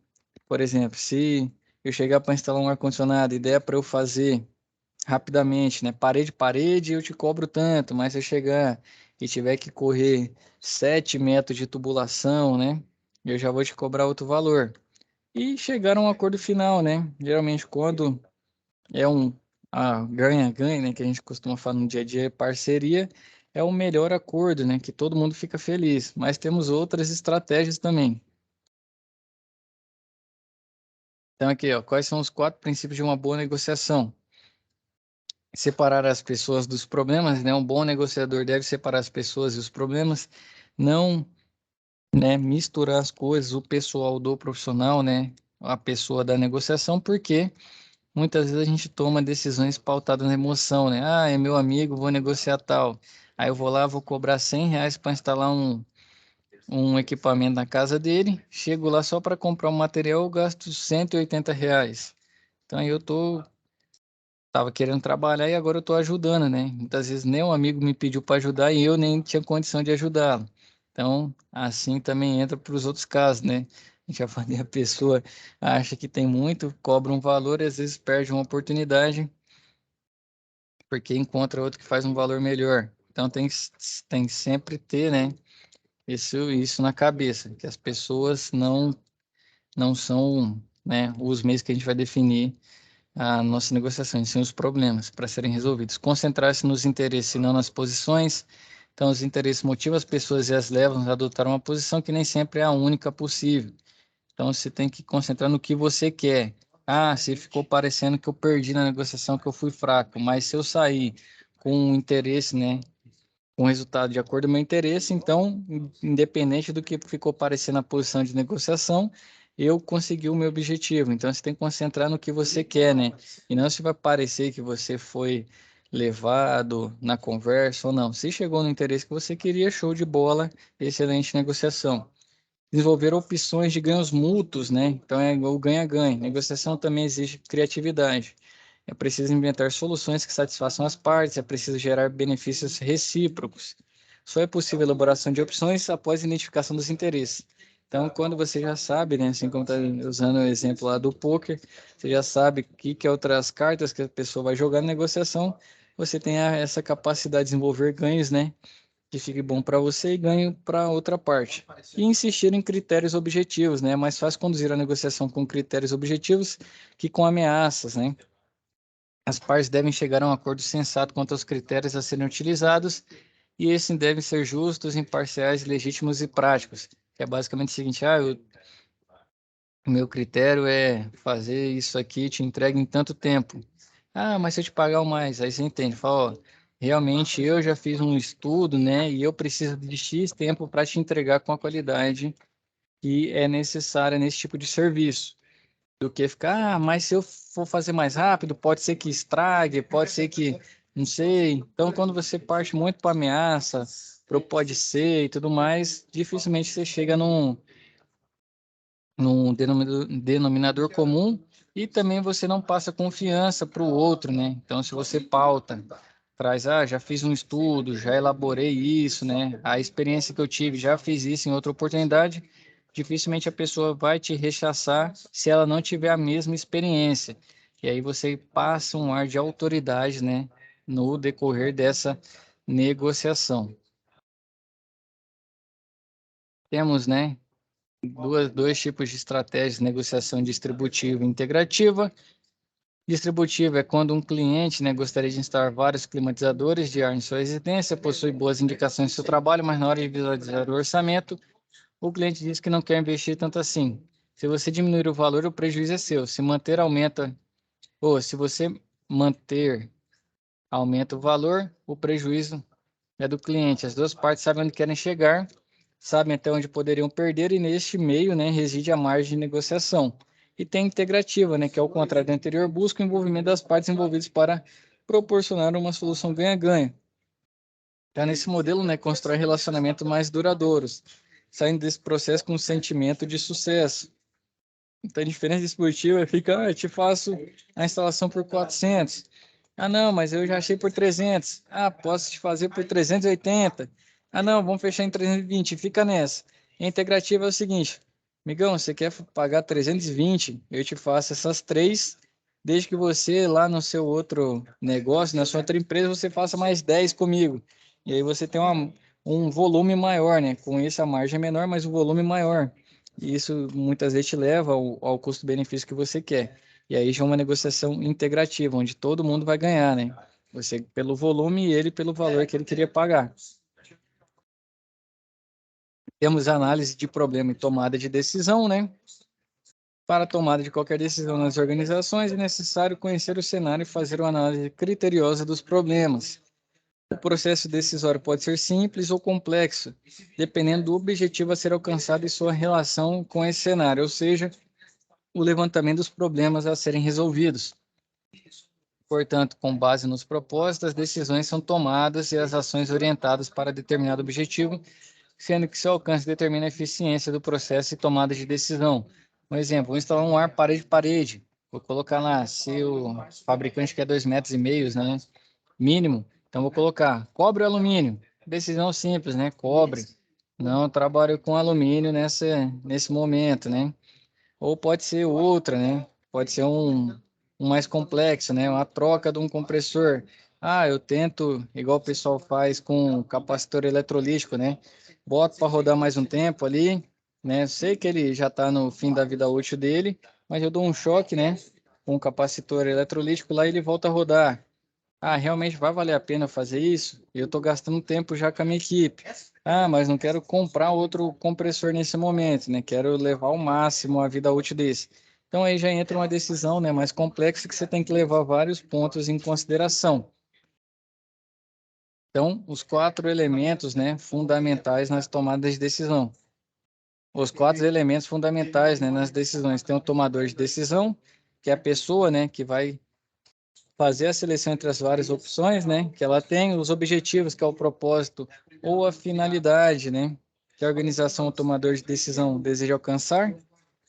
Por exemplo, se eu chegar para instalar um ar-condicionado, ideia para eu fazer rapidamente, né? Parede, eu te cobro tanto, mas se eu chegar e tiver que correr 7 metros de tubulação, né? Eu já vou te cobrar outro valor. E chegar a um acordo final, né? Geralmente, quando é um ganha-ganha, né? Que a gente costuma falar no dia a dia, é parceria, é o melhor acordo, né? Que todo mundo fica feliz. Mas temos outras estratégias também. Então, aqui, ó, quais são os 4 princípios de uma boa negociação? Separar as pessoas dos problemas, né? Um bom negociador deve separar as pessoas e os problemas, não né, misturar as coisas, o pessoal do profissional, né, a pessoa da negociação, porque muitas vezes a gente toma decisões pautadas na emoção, né? Ah, é meu amigo, vou negociar tal. Aí eu vou lá, vou cobrar R$ 100 para instalar um equipamento na casa dele, chego lá só para comprar um material, eu gasto R$ 180. Então aí tava querendo trabalhar e agora eu tô ajudando, né? Muitas vezes nem um amigo me pediu para ajudar e eu nem tinha condição de ajudá-lo. Então, assim também entra para os outros casos, né? A gente já falei, a pessoa acha que tem muito, cobra um valor e às vezes perde uma oportunidade porque encontra outro que faz um valor melhor. Então tem que sempre ter, né, isso na cabeça, que as pessoas não são, né, os meios que a gente vai definir a nossa negociação, são os problemas para serem resolvidos. Concentrar-se nos interesses e não nas posições. Então, os interesses motivam as pessoas e as levam a adotar uma posição que nem sempre é a única possível. Então, você tem que concentrar no que você quer. Ah, se ficou parecendo que eu perdi na negociação, que eu fui fraco, mas se eu sair com um interesse, né, com o resultado de acordo com o meu interesse, então, independente do que ficou parecendo na posição de negociação, eu consegui o meu objetivo. Então, você tem que concentrar no que você quer, né? E não se vai parecer que você foi levado na conversa ou não. Se chegou no interesse que você queria, show de bola, excelente negociação. Desenvolver opções de ganhos mútuos, né? Então é o ganha-ganha. Negociação também exige criatividade. É preciso inventar soluções que satisfaçam as partes, é preciso gerar benefícios recíprocos. Só é possível a elaboração de opções após a identificação dos interesses. Então, quando você já sabe, né, assim como está usando o exemplo lá do poker, você já sabe que outras cartas que a pessoa vai jogar na negociação, você tem essa capacidade de desenvolver ganhos, né? Que fique bom para você e ganho para outra parte. E insistir em critérios objetivos, né? É mais fácil conduzir a negociação com critérios objetivos que com ameaças, né? As partes devem chegar a um acordo sensato quanto aos critérios a serem utilizados e esses devem ser justos, imparciais, legítimos e práticos. Que é basicamente o seguinte: o meu critério é fazer isso aqui, te entrego em tanto tempo. Ah, mas se eu te pagar o mais, aí você entende, fala, ó, realmente eu já fiz um estudo, né, e eu preciso de X tempo para te entregar com a qualidade que é necessária nesse tipo de serviço. Do que ficar, mas se eu for fazer mais rápido, pode ser que estrague, pode ser que, não sei. Então, quando você parte muito para ameaça, pro pode ser e tudo mais, dificilmente você chega num denominador comum e também você não passa confiança para o outro, né? Então, se você pauta, traz, já fiz um estudo, já elaborei isso, né? A experiência que eu tive, já fiz isso em outra oportunidade, dificilmente a pessoa vai te rechaçar se ela não tiver a mesma experiência. E aí você passa um ar de autoridade, né? No decorrer dessa negociação. Temos, né? Dois tipos de estratégias de negociação distributiva e integrativa. Distributiva é quando um cliente, né, gostaria de instalar vários climatizadores de ar em sua residência, possui boas indicações do seu trabalho, mas na hora de visualizar o orçamento, o cliente diz que não quer investir tanto assim. Se você diminuir o valor, o prejuízo é seu. Se manter, aumenta, ou se você manter, aumenta o valor, o prejuízo é do cliente. As duas partes sabem onde querem chegar, sabem até onde poderiam perder e neste meio, né, reside a margem de negociação. E tem a integrativa, né, que é o contrário do anterior, busca o envolvimento das partes envolvidas para proporcionar uma solução ganha-ganha. Então, nesse modelo, né, constrói relacionamentos mais duradouros, saindo desse processo com um sentimento de sucesso. Então, a diferença esportiva fica, eu te faço a instalação por 400. Ah, não, mas eu já achei por 300. Ah, posso te fazer por 380. Ah, não, vamos fechar em 320. Fica nessa. E a integrativa é o seguinte, amigão, você quer pagar 320? Eu te faço essas três, desde que você lá no seu outro negócio, na sua outra empresa, você faça mais 10 comigo. E aí você tem um volume maior, né? Com isso a margem é menor, mas o volume maior. E isso muitas vezes te leva ao custo-benefício que você quer. E aí já é uma negociação integrativa, onde todo mundo vai ganhar, né? Você pelo volume e ele pelo valor que ele queria pagar. Temos análise de problema e tomada de decisão, né? Para a tomada de qualquer decisão nas organizações, é necessário conhecer o cenário e fazer uma análise criteriosa dos problemas. O processo decisório pode ser simples ou complexo, dependendo do objetivo a ser alcançado e sua relação com esse cenário, ou seja, o levantamento dos problemas a serem resolvidos. Portanto, com base nos propósitos, as decisões são tomadas e as ações orientadas para determinado objetivo, sendo que seu alcance determina a eficiência do processo e tomada de decisão. Um exemplo, vou instalar um ar parede-parede. Vou colocar lá, se o fabricante quer 2,5 metros, né, mínimo, então vou colocar cobre ou alumínio. Decisão simples, né, cobre. Não trabalho com alumínio nesse momento, né? Ou pode ser outra, né? Pode ser um mais complexo, né? Uma troca de um compressor. Ah, eu tento, igual o pessoal faz com capacitor eletrolítico, né? Boto para rodar mais um tempo ali, né? Sei que ele já está no fim da vida útil dele, mas eu dou um choque, né? Com o capacitor eletrolítico lá e ele volta a rodar. Ah, realmente vai valer a pena fazer isso? Eu estou gastando tempo já com a minha equipe. Ah, mas não quero comprar outro compressor nesse momento, né? Quero levar ao máximo a vida útil desse. Então aí já entra uma decisão, né, mais complexa que você tem que levar vários pontos em consideração. Então, os 4 elementos, né, fundamentais nas tomadas de decisão. Os 4 elementos fundamentais, né, nas decisões. Tem o tomador de decisão, que é a pessoa, né, que vai fazer a seleção entre as várias opções, né, que ela tem, os objetivos, que é o propósito ou a finalidade, né, que a organização ou tomador de decisão deseja alcançar,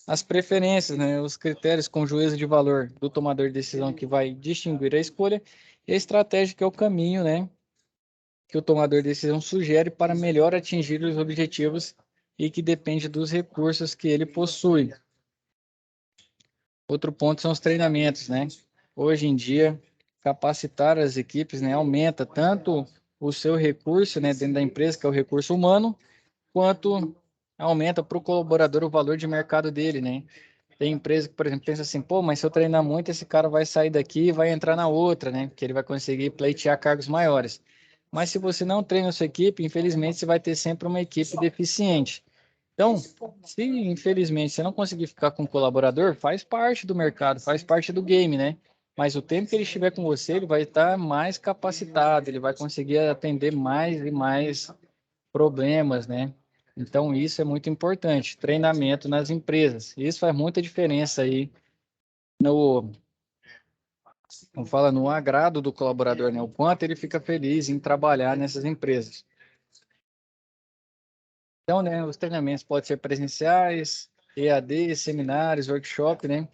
as preferências, né, os critérios com juízo de valor do tomador de decisão que vai distinguir a escolha, e a estratégia, que é o caminho, né, que o tomador de decisão sugere para melhor atingir os objetivos e que depende dos recursos que ele possui. Outro ponto são os treinamentos, né? Hoje em dia, capacitar as equipes, né, aumenta tanto o seu recurso, né, dentro da empresa, que é o recurso humano, quanto aumenta para o colaborador o valor de mercado dele, né? Tem empresa que, por exemplo, pensa assim, pô, mas se eu treinar muito, esse cara vai sair daqui e vai entrar na outra, né? Porque ele vai conseguir pleitear cargos maiores. Mas se você não treina a sua equipe, infelizmente você vai ter sempre uma equipe deficiente. Então, se infelizmente você não conseguir ficar com o colaborador, faz parte do mercado, faz parte do game, né? Mas o tempo que ele estiver com você, ele vai estar mais capacitado, ele vai conseguir atender mais e mais problemas, né? Então, isso é muito importante, treinamento nas empresas. Isso faz muita diferença aí no, como fala, no agrado do colaborador, né? O quanto ele fica feliz em trabalhar nessas empresas. Então, né, os treinamentos podem ser presenciais, EAD, seminários, workshop, né?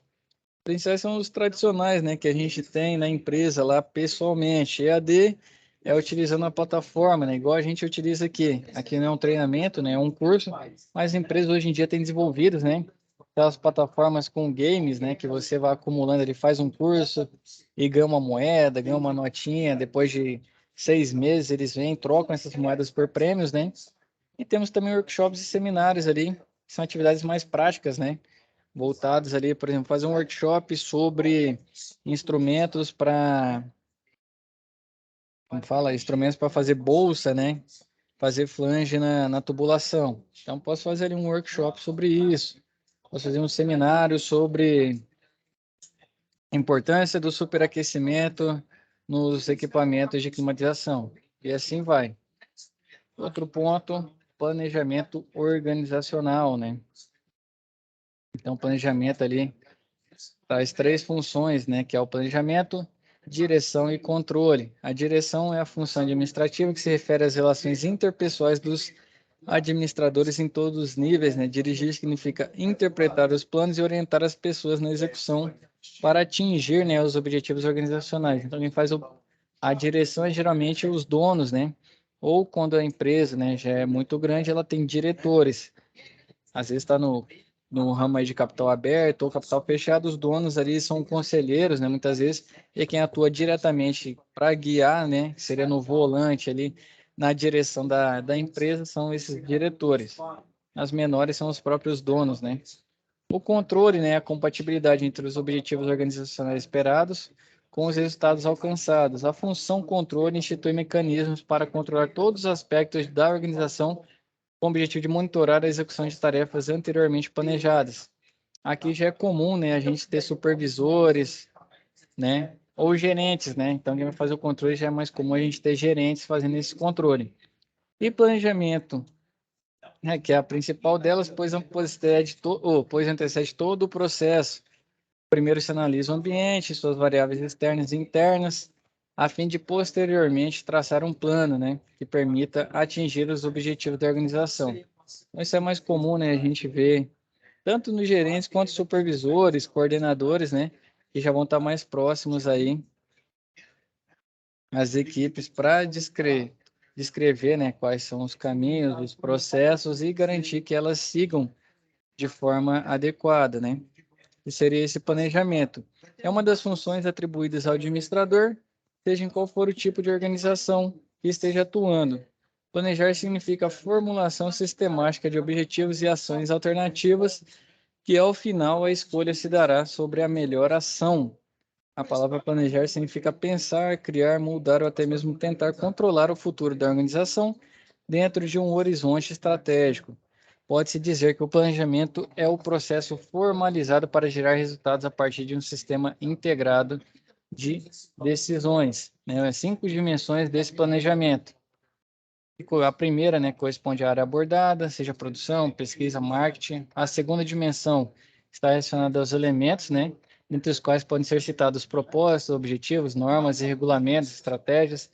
Presenciais são os tradicionais, né, que a gente tem na empresa lá pessoalmente. EAD é utilizando a plataforma, né, igual a gente utiliza aqui. Aqui não é um treinamento, né, é um curso, mas as empresas hoje em dia têm desenvolvido, né, aquelas plataformas com games, né, que você vai acumulando, ele faz um curso e ganha uma moeda, ganha uma notinha, depois de 6 meses eles vêm, trocam essas moedas por prêmios, né? E temos também workshops e seminários ali, que são atividades mais práticas, né? Voltados ali, por exemplo, fazer um workshop sobre instrumentos para, como fala, instrumentos para fazer bolsa, né? Fazer flange na tubulação. Então, posso fazer ali um workshop sobre isso. Posso fazer um seminário sobre a importância do superaquecimento nos equipamentos de climatização. E assim vai. Outro ponto, planejamento organizacional, né? Então, planejamento ali traz 3 funções, né? Que é o planejamento, direção e controle. A direção é a função administrativa que se refere às relações interpessoais dos administradores em todos os níveis, né? Dirigir significa interpretar os planos e orientar as pessoas na execução para atingir, né, os objetivos organizacionais. Então, quem faz a direção é geralmente os donos, né? Ou quando a empresa, né, já é muito grande, ela tem diretores. Às vezes está no ramo aí de capital aberto ou capital fechado, os donos ali são conselheiros, né, muitas vezes, e quem atua diretamente para guiar, né, seria no volante ali, na direção da empresa, são esses diretores. As menores são os próprios donos, né. O controle, né, a compatibilidade entre os objetivos organizacionais esperados com os resultados alcançados. A função controle institui mecanismos para controlar todos os aspectos da organização com o objetivo de monitorar a execução de tarefas anteriormente planejadas. Aqui já é comum, né, a gente ter supervisores, né, ou gerentes, né? Então, quem vai fazer o controle já é mais comum a gente ter gerentes fazendo esse controle. E planejamento, né, que é a principal delas, pois antecede todo o processo. Primeiro se analisa o ambiente, suas variáveis externas e internas, a fim de posteriormente traçar um plano, né, que permita atingir os objetivos da organização. Então, isso é mais comum, né, a gente vê tanto nos gerentes quanto supervisores, coordenadores, né, que já vão estar mais próximos aí às equipes para descrever, né, quais são os caminhos, os processos e garantir que elas sigam de forma adequada, né? Que seria esse planejamento. É uma das funções atribuídas ao administrador, seja em qual for o tipo de organização que esteja atuando. Planejar significa a formulação sistemática de objetivos e ações alternativas, que ao final a escolha se dará sobre a melhor ação. A palavra planejar significa pensar, criar, moldar ou até mesmo tentar controlar o futuro da organização dentro de um horizonte estratégico. Pode-se dizer que o planejamento é o processo formalizado para gerar resultados a partir de um sistema integrado de decisões, né? As 5 dimensões desse planejamento. A primeira, né, corresponde à área abordada, seja produção, pesquisa, marketing. A segunda dimensão está relacionada aos elementos, né, entre os quais podem ser citados propósitos, objetivos, normas e regulamentos, estratégias.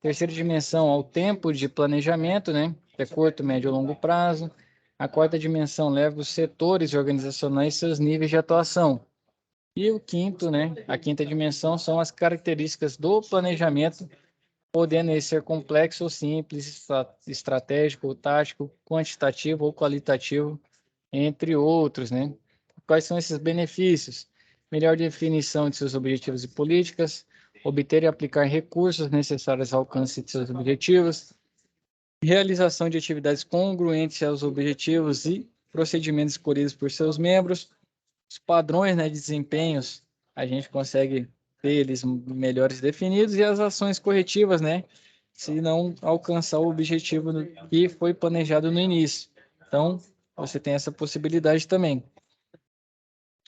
Terceira dimensão, ao tempo de planejamento, né, que é curto, médio ou longo prazo. A quarta dimensão leva os setores organizacionais e seus níveis de atuação. E o quinto, né, a quinta dimensão são as características do planejamento, podendo ser complexo ou simples, estratégico ou tático, quantitativo ou qualitativo, entre outros, né? Quais são esses benefícios? Melhor definição de seus objetivos e políticas, obter e aplicar recursos necessários ao alcance de seus objetivos, realização de atividades congruentes aos objetivos e procedimentos escolhidos por seus membros, os padrões, né, de desempenhos, a gente consegue ter eles melhores definidos e as ações corretivas, né, se não alcançar o objetivo que foi planejado no início. Então, você tem essa possibilidade também.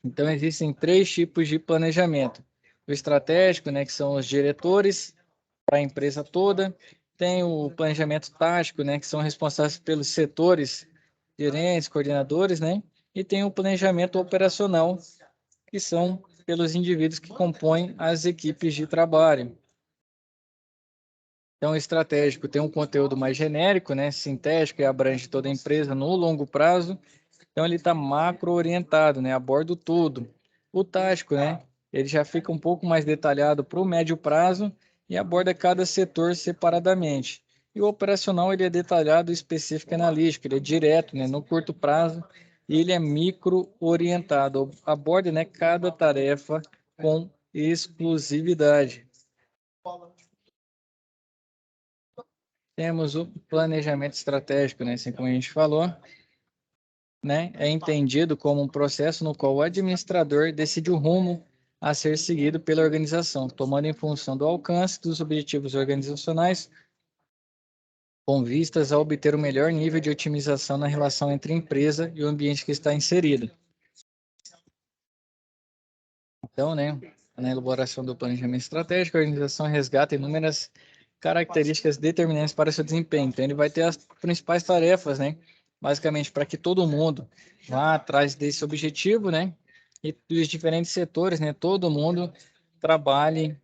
Então, existem 3 tipos de planejamento. O estratégico, né, que são os diretores para a empresa toda. Tem o planejamento tático, né, que são responsáveis pelos setores, gerentes, coordenadores, né? E tem o planejamento operacional, que são pelos indivíduos que compõem as equipes de trabalho. Então, o estratégico tem um conteúdo mais genérico, né, sintético e abrange toda a empresa no longo prazo. Então, ele está macro-orientado, né, aborda tudo. O tático, né, ele já fica um pouco mais detalhado para o médio prazo e aborda cada setor separadamente. E o operacional, ele é detalhado, específico e analítico, ele é direto, né, no curto prazo, e ele é micro-orientado, aborda, né, cada tarefa com exclusividade. Temos o planejamento estratégico, né, assim como a gente falou, né, é entendido como um processo no qual o administrador decide o rumo a ser seguido pela organização, tomando em função do alcance dos objetivos organizacionais, com vistas a obter o melhor nível de otimização na relação entre a empresa e o ambiente que está inserido. Então, né, na elaboração do planejamento estratégico, a organização resgata inúmeras características determinantes para seu desempenho. Então, ele vai ter as principais tarefas, né, basicamente para que todo mundo vá atrás desse objetivo, né, e dos diferentes setores, né, todo mundo trabalhe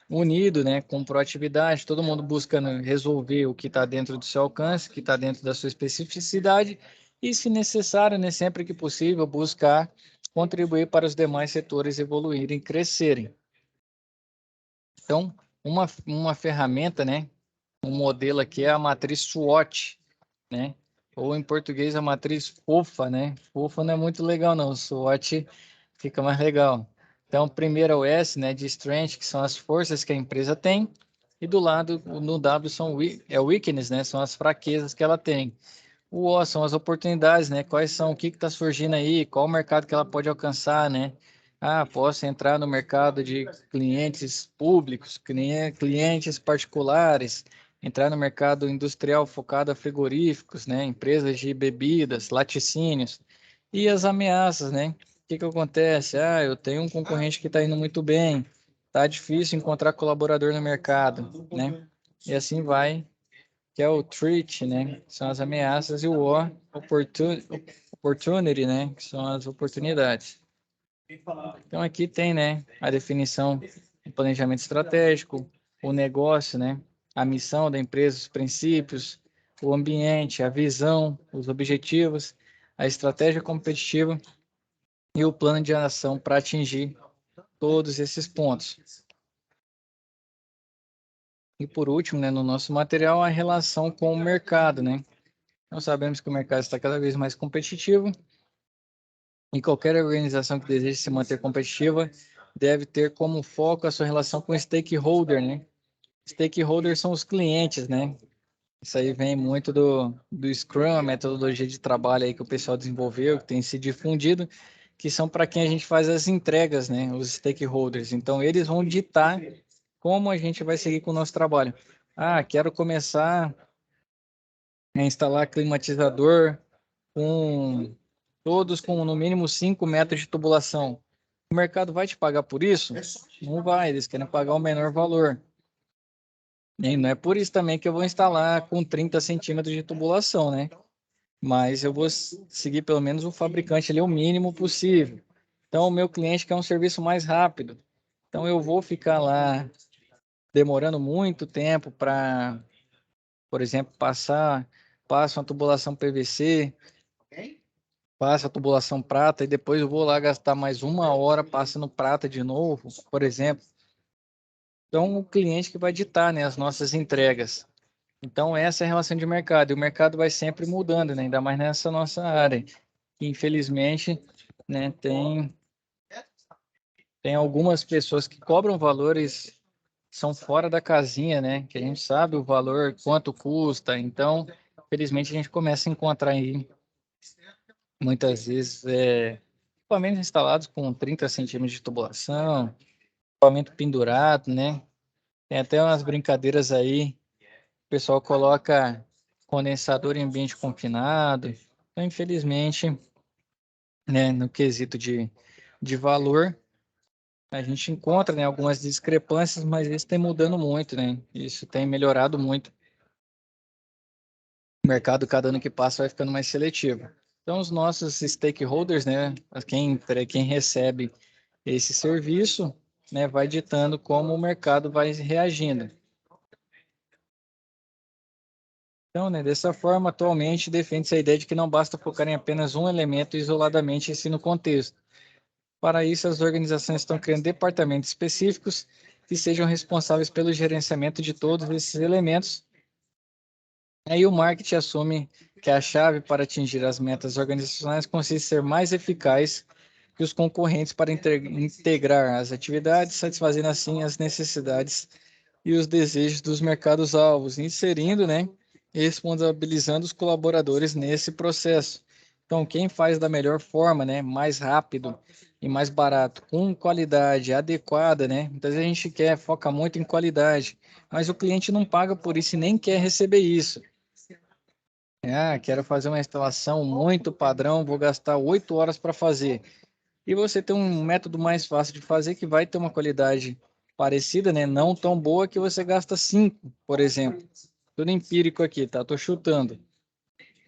unido, né, com proatividade, todo mundo buscando resolver o que está dentro do seu alcance, o que está dentro da sua especificidade e, se necessário, né, sempre que possível, buscar contribuir para os demais setores evoluírem e crescerem. Então, uma ferramenta, né, um modelo aqui é a matriz SWOT, né, ou em português a matriz FOFA, né, FOFA não é muito legal não, SWOT fica mais legal. Então, primeiro é o S, né, de Strength, que são as forças que a empresa tem, e do lado, no W, é o Weakness, né, são as fraquezas que ela tem. O O são as oportunidades, né? Quais são, o que está surgindo aí, qual o mercado que ela pode alcançar, né? Ah, posso entrar no mercado de clientes públicos, clientes particulares, entrar no mercado industrial focado a frigoríficos, né? Empresas de bebidas, laticínios. E as ameaças, né? O que que acontece? Ah, eu tenho um concorrente que está indo muito bem, tá difícil encontrar colaborador no mercado, né? E assim vai, que é o threat, né? São as ameaças, e o opportunity, né? Que são as oportunidades. Então aqui tem, né, a definição do planejamento estratégico, o negócio, né? A missão da empresa, os princípios, o ambiente, a visão, os objetivos, a estratégia competitiva e o plano de ação para atingir todos esses pontos. E por último, né, no nosso material, a relação com o mercado, né? Nós sabemos que o mercado está cada vez mais competitivo e qualquer organização que deseje se manter competitiva deve ter como foco a sua relação com o stakeholder, né? Stakeholders são os clientes, né? Isso aí vem muito do Scrum, metodologia de trabalho aí que o pessoal desenvolveu, que tem se difundido, que são para quem a gente faz as entregas, né? Os stakeholders. Então, eles vão ditar como a gente vai seguir com o nosso trabalho. Ah, quero começar a instalar climatizador com todos com no mínimo 5 metros de tubulação. O mercado vai te pagar por isso? Não vai, eles querem pagar o menor valor. E não é por isso também que eu vou instalar com 30 centímetros de tubulação, né? Mas eu vou seguir pelo menos o fabricante ali o mínimo possível. Então, o meu cliente quer um serviço mais rápido. Então, eu vou ficar lá demorando muito tempo para, por exemplo, passa uma tubulação PVC, passa a tubulação prata e depois eu vou lá gastar mais 1 hora passando prata de novo, por exemplo. Então, o cliente que vai ditar, né, as nossas entregas. Então, essa é a relação de mercado. E o mercado vai sempre mudando, né, ainda mais nessa nossa área. Que, infelizmente, né, tem algumas pessoas que cobram valores são fora da casinha, né? Que a gente sabe o valor, quanto custa. Então, felizmente, a gente começa a encontrar aí, muitas vezes, equipamentos instalados com 30 centímetros de tubulação, equipamento pendurado, né? Tem até umas brincadeiras aí, o pessoal coloca condensador em ambiente confinado. Então, infelizmente, né, no quesito de valor, a gente encontra, né, algumas discrepâncias, mas isso tem mudando muito, né? Isso tem melhorado muito. O mercado, cada ano que passa, vai ficando mais seletivo. Então, os nossos stakeholders, né, quem recebe esse serviço, né, vai ditando como o mercado vai reagindo. Então, né, dessa forma, atualmente, defende-se a ideia de que não basta focar em apenas um elemento isoladamente em si no contexto. Para isso, as organizações estão criando departamentos específicos que sejam responsáveis pelo gerenciamento de todos esses elementos. Aí o marketing assume que a chave para atingir as metas organizacionais consiste em ser mais eficaz que os concorrentes para integrar as atividades, satisfazendo assim as necessidades e os desejos dos mercados-alvos, inserindo, né, e responsabilizando os colaboradores nesse processo. Então, quem faz da melhor forma, né, mais rápido e mais barato, com qualidade adequada, né? Muitas vezes a gente foca muito em qualidade, mas o cliente não paga por isso e nem quer receber isso. Quero fazer uma instalação muito padrão, vou gastar 8 horas para fazer. E você tem um método mais fácil de fazer que vai ter uma qualidade parecida, né? Não tão boa que você gasta 5, por exemplo. Tudo empírico aqui, tá? Tô chutando.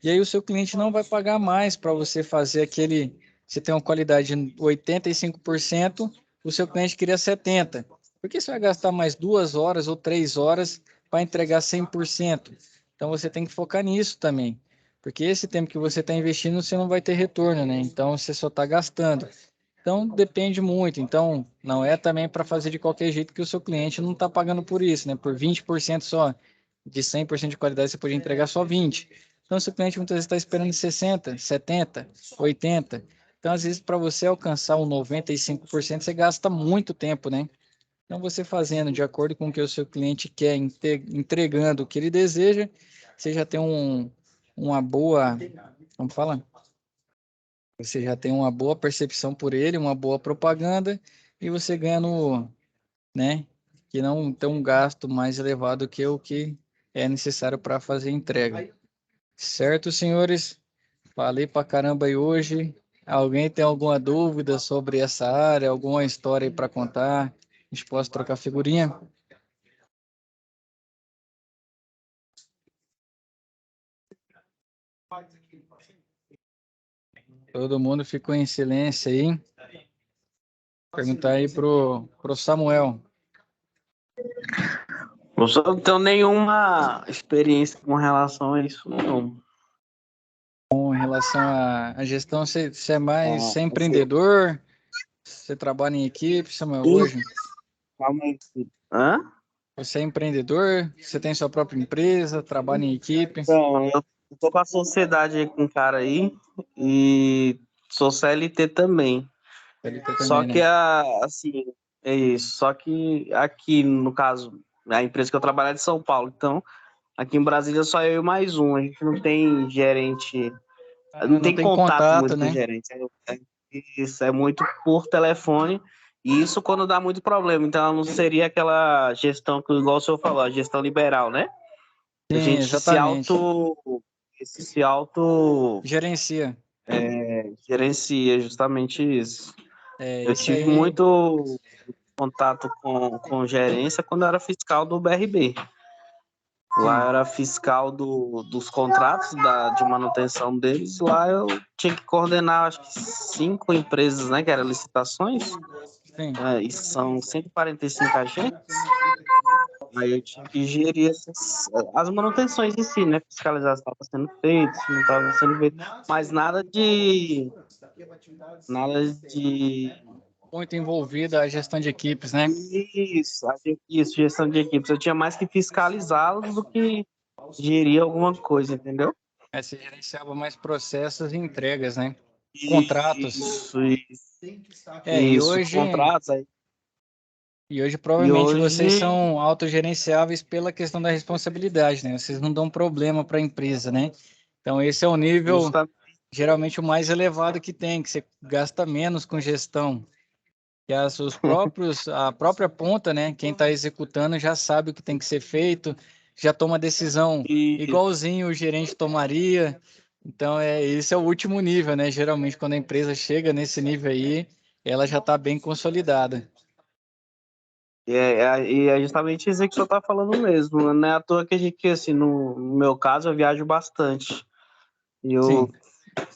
E aí o seu cliente não vai pagar mais para você fazer aquele... Você tem uma qualidade de 85%, o seu cliente queria 70%. Por que você vai gastar mais 2 horas ou 3 horas para entregar 100%? Então você tem que focar nisso também. Porque esse tempo que você está investindo, você não vai ter retorno, né? Então você só está gastando. Então depende muito. Então não é também para fazer de qualquer jeito que o seu cliente não está pagando por isso, né? Por 20% só de 100% de qualidade, você pode entregar só 20%. Então, se o cliente muitas vezes está esperando 60, 70, 80. Então, às vezes, para você alcançar o 95%, você gasta muito tempo, né? Então, você fazendo de acordo com o que o seu cliente quer, entregando o que ele deseja, você já tem uma boa, como fala? Você já tem uma boa percepção por ele, uma boa propaganda, e você ganha no, né? Que não tem um gasto mais elevado que o que é necessário para fazer a entrega. Certo, senhores? Falei pra caramba aí hoje. Alguém tem alguma dúvida sobre essa área, alguma história aí para contar? a gente possa trocar figurinha. Todo mundo ficou em silêncio aí. Perguntar aí pro Samuel. Eu só não tenho nenhuma experiência com relação a isso, não. Com relação à gestão, você é Assim, empreendedor? Você trabalha em equipe, Samuel, hoje? calma aí. Hã? Você é empreendedor? Você tem sua própria empresa? Trabalha em equipe? Então, eu tô com a sociedade aí com um cara aí e sou CLT também. CLT Só também, que, né? assim, é isso. Só que aqui, no caso, a empresa que eu trabalho é de São Paulo. Então, aqui em Brasília só eu e mais um. A gente não tem gerente, não Não tem tem contato contato, muito com o né? gerente. Isso é muito por telefone. E isso quando dá muito problema. Então, não seria aquela gestão que, igual o senhor falou, a gestão liberal, né? A Sim, gente exatamente. se auto Gerencia. gerencia, justamente isso. Eu Isso tive aí. muito contato com gerência quando eu era fiscal do BRB. Lá Sim. eu era fiscal dos contratos de manutenção deles. Lá eu tinha que coordenar, acho que 5 empresas, né? Que eram licitações. Sim. E são 145 agentes. Aí eu tinha que gerir as manutenções em si, né? Fiscalizar se estava sendo feito, se não estava sendo feito. Mas nada de Muito envolvida a gestão de equipes, né? isso, gestão de equipes. Eu tinha mais que fiscalizá-los do que gerir alguma coisa, entendeu? Você gerenciava mais processos e entregas, né? Contratos. Isso, E isso, hoje, contratos. E provavelmente vocês hoje, são autogerenciáveis pela questão da responsabilidade, né? Vocês não dão problema para a empresa, né? Então esse é o nível justamente, geralmente o mais elevado que tem, que você gasta menos com gestão. Que a própria ponta, né? Quem está executando já sabe o que tem que ser feito, já toma decisão igualzinho o gerente tomaria. Então, esse é o último nível, né? Geralmente, quando a empresa chega nesse nível aí, ela já está bem consolidada. e é justamente isso que o senhor está falando mesmo. Não é à toa que assim, no meu caso, eu viajo bastante. E Sim,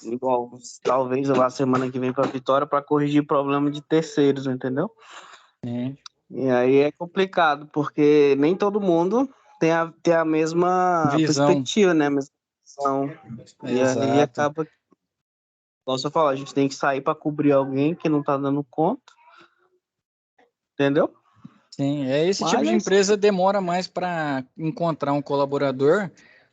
igual, talvez eu vá semana que vem para Vitória para corrigir problema de terceiros, entendeu? é, E aí é complicado, porque nem todo mundo tem a mesma visão, perspectiva, né? A mesma visão. E aí exato. acaba, como você falou, a gente tem que sair para cobrir alguém que não tá dando conta, entendeu? Sim, esse tipo Mas de é isso. empresa demora mais para encontrar um colaborador,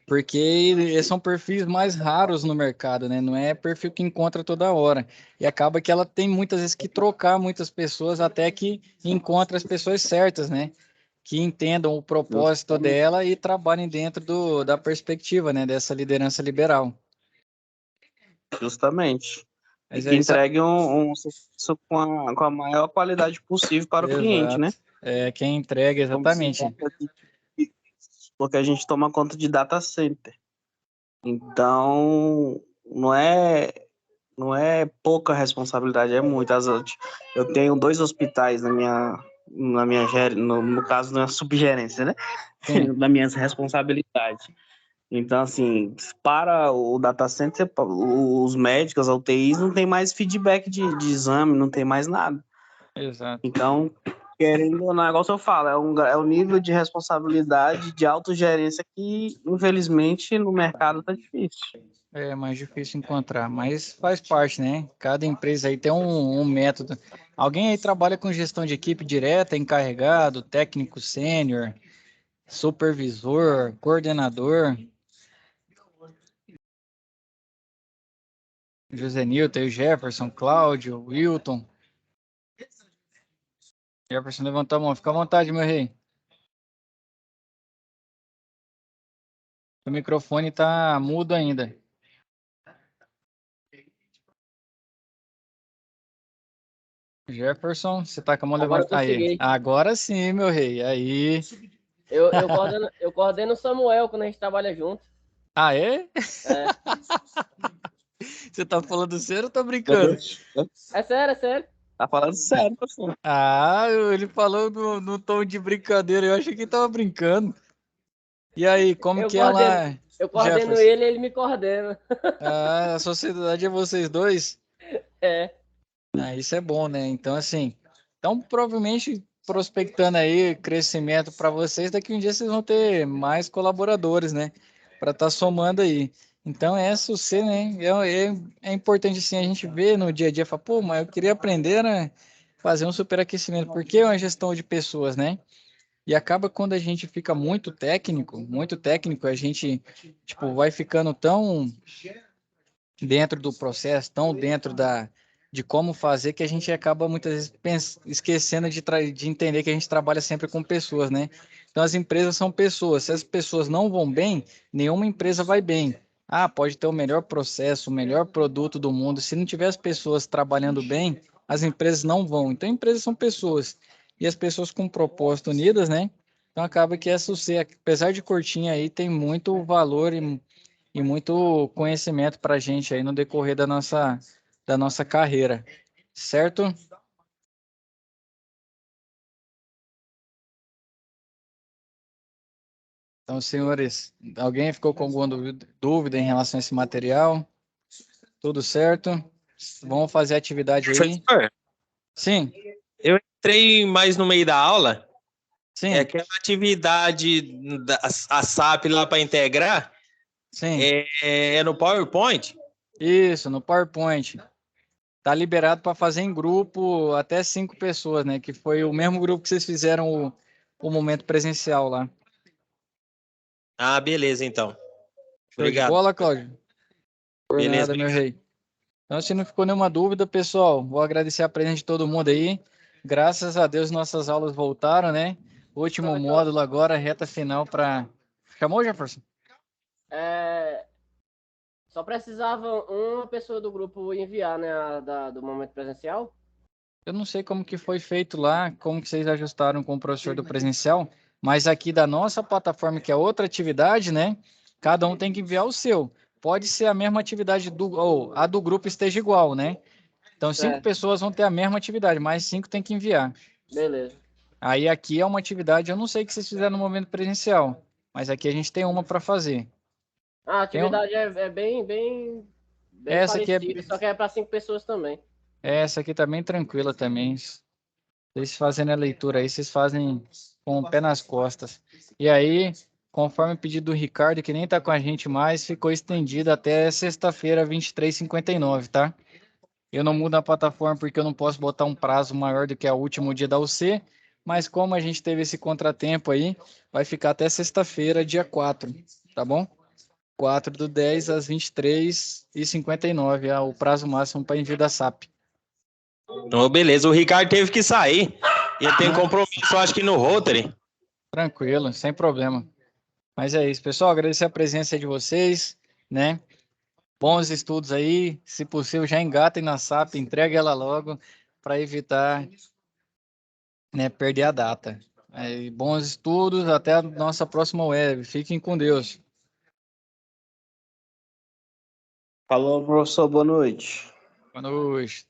porque eles são perfis mais raros no mercado, né? Não é perfil que encontra toda hora. E acaba que ela tem muitas vezes que trocar muitas pessoas até que encontre as pessoas certas, né? Que entendam o propósito dela e trabalhem dentro da perspectiva, né? Dessa liderança liberal. Justamente. E Mas que é isso. entregue um serviço com a maior qualidade possível para o cliente, né? Exato. Quem entrega Como se exatamente. trata porque a gente toma conta de data center. Então, não é pouca responsabilidade, é muita. Eu tenho 2 hospitais no caso, na subgerência, né? Sim, Das minhas responsabilidades. Então, assim, para o data center, os médicos, a UTIs, não tem mais feedback de exame, não tem mais nada. exato. Então, querendo ou não, negócio eu falo, é um nível de responsabilidade, de autogerência que, infelizmente, no mercado tá difícil. É mais difícil encontrar, mas faz parte, né? Cada empresa aí tem um método. Alguém aí trabalha com gestão de equipe direta, encarregado, técnico sênior, supervisor, coordenador. José Newton, o Jefferson, Cláudio, Wilton. Jefferson levantou a mão. Fica à vontade, meu rei. O microfone tá mudo ainda. Jefferson, você tá com a mão Agora eu levantada aí. consegui. Agora sim, meu rei. Aí. Eu coordeno o Samuel quando a gente trabalha junto. Ah, é? É, Você tá falando sério ou tá brincando? é sério, é sério. Tá falando sério, professor. Ah, ele falou no tom de brincadeira. Eu achei que ele tava brincando. E aí, como Eu que é coordeno, lá, eu coordeno Jefferson? ele me coordena. Ah, a sociedade é vocês dois? É. Ah, isso é bom, né? Então, assim, então provavelmente prospectando aí crescimento para vocês, daqui um dia vocês vão ter mais colaboradores, né? Para estar somando aí. Então, essa você, né? É importante, assim, a gente ver no dia a dia, falar, pô, mas eu queria aprender a fazer um superaquecimento, porque é uma gestão de pessoas, né? E acaba quando a gente fica muito técnico, a gente, tipo, vai ficando tão dentro do processo, tão dentro de como fazer, que a gente acaba muitas vezes esquecendo de entender que a gente trabalha sempre com pessoas, né? Então, as empresas são pessoas. Se as pessoas não vão bem, nenhuma empresa vai bem. Ah, pode ter o melhor processo, o melhor produto do mundo. Se não tiver as pessoas trabalhando bem, as empresas não vão. Então, empresas são pessoas. E as pessoas com propósito unidas, né? Então, acaba que essa, apesar de curtinha aí, tem muito valor e muito conhecimento para a gente aí no decorrer da nossa carreira, certo? Então, senhores, alguém ficou com alguma dúvida em relação a esse material? Tudo certo? Vamos fazer a atividade aí? Professor, Sim, eu entrei mais no meio da aula. É sim, aquela atividade da a SAP lá para integrar sim. é no PowerPoint. Isso, no PowerPoint. Tá liberado para fazer em grupo até 5 pessoas, né? Que foi o mesmo grupo que vocês fizeram o momento presencial lá. Ah, beleza, então. Show de Obrigado. bola, Cláudio? Por Beleza, nada, meu obrigado. rei. Então, se não ficou nenhuma dúvida, pessoal, vou agradecer a presença de todo mundo aí. Graças a Deus, nossas aulas voltaram, né? Último módulo agora, reta final para. Chamou, Jefferson? É, só precisava uma pessoa do grupo enviar, né, do momento presencial. Eu não sei como que foi feito lá, como que vocês ajustaram com o professor do presencial, mas aqui da nossa plataforma, que é outra atividade, né? Cada um tem que enviar o seu. Pode ser a mesma atividade ou a do grupo esteja igual, né? Então, 5 pessoas vão ter a mesma atividade, mas 5 tem que enviar. Beleza. Aí aqui é uma atividade, eu não sei o que vocês fizeram no momento presencial, mas aqui a gente tem uma para fazer. A Tem um- atividade é bem essa aqui parecida, só que é para 5 pessoas também. essa aqui tá bem tranquila também. Vocês fazendo a leitura aí, vocês fazem com o pé nas costas. E aí, conforme o pedido do Ricardo, que nem tá com a gente mais, ficou estendido até sexta-feira, 23h59, tá? Eu não mudo a plataforma porque eu não posso botar um prazo maior do que o último dia da UC, mas como a gente teve esse contratempo aí, vai ficar até sexta-feira, dia 4, tá bom? 4/10 às 23h59 é o prazo máximo para envio da SAP. Oh, beleza, o Ricardo teve que sair. Ele tem compromisso, eu acho que no Rotary. Tranquilo, sem problema. Mas é isso, pessoal. Agradecer a presença de vocês, né? Bons estudos aí. Se possível, já engatem na SAP, entregue ela logo para evitar, né, perder a data. Bons estudos, até a nossa próxima web. Fiquem com Deus. Falou, professor, boa noite. Boa noite.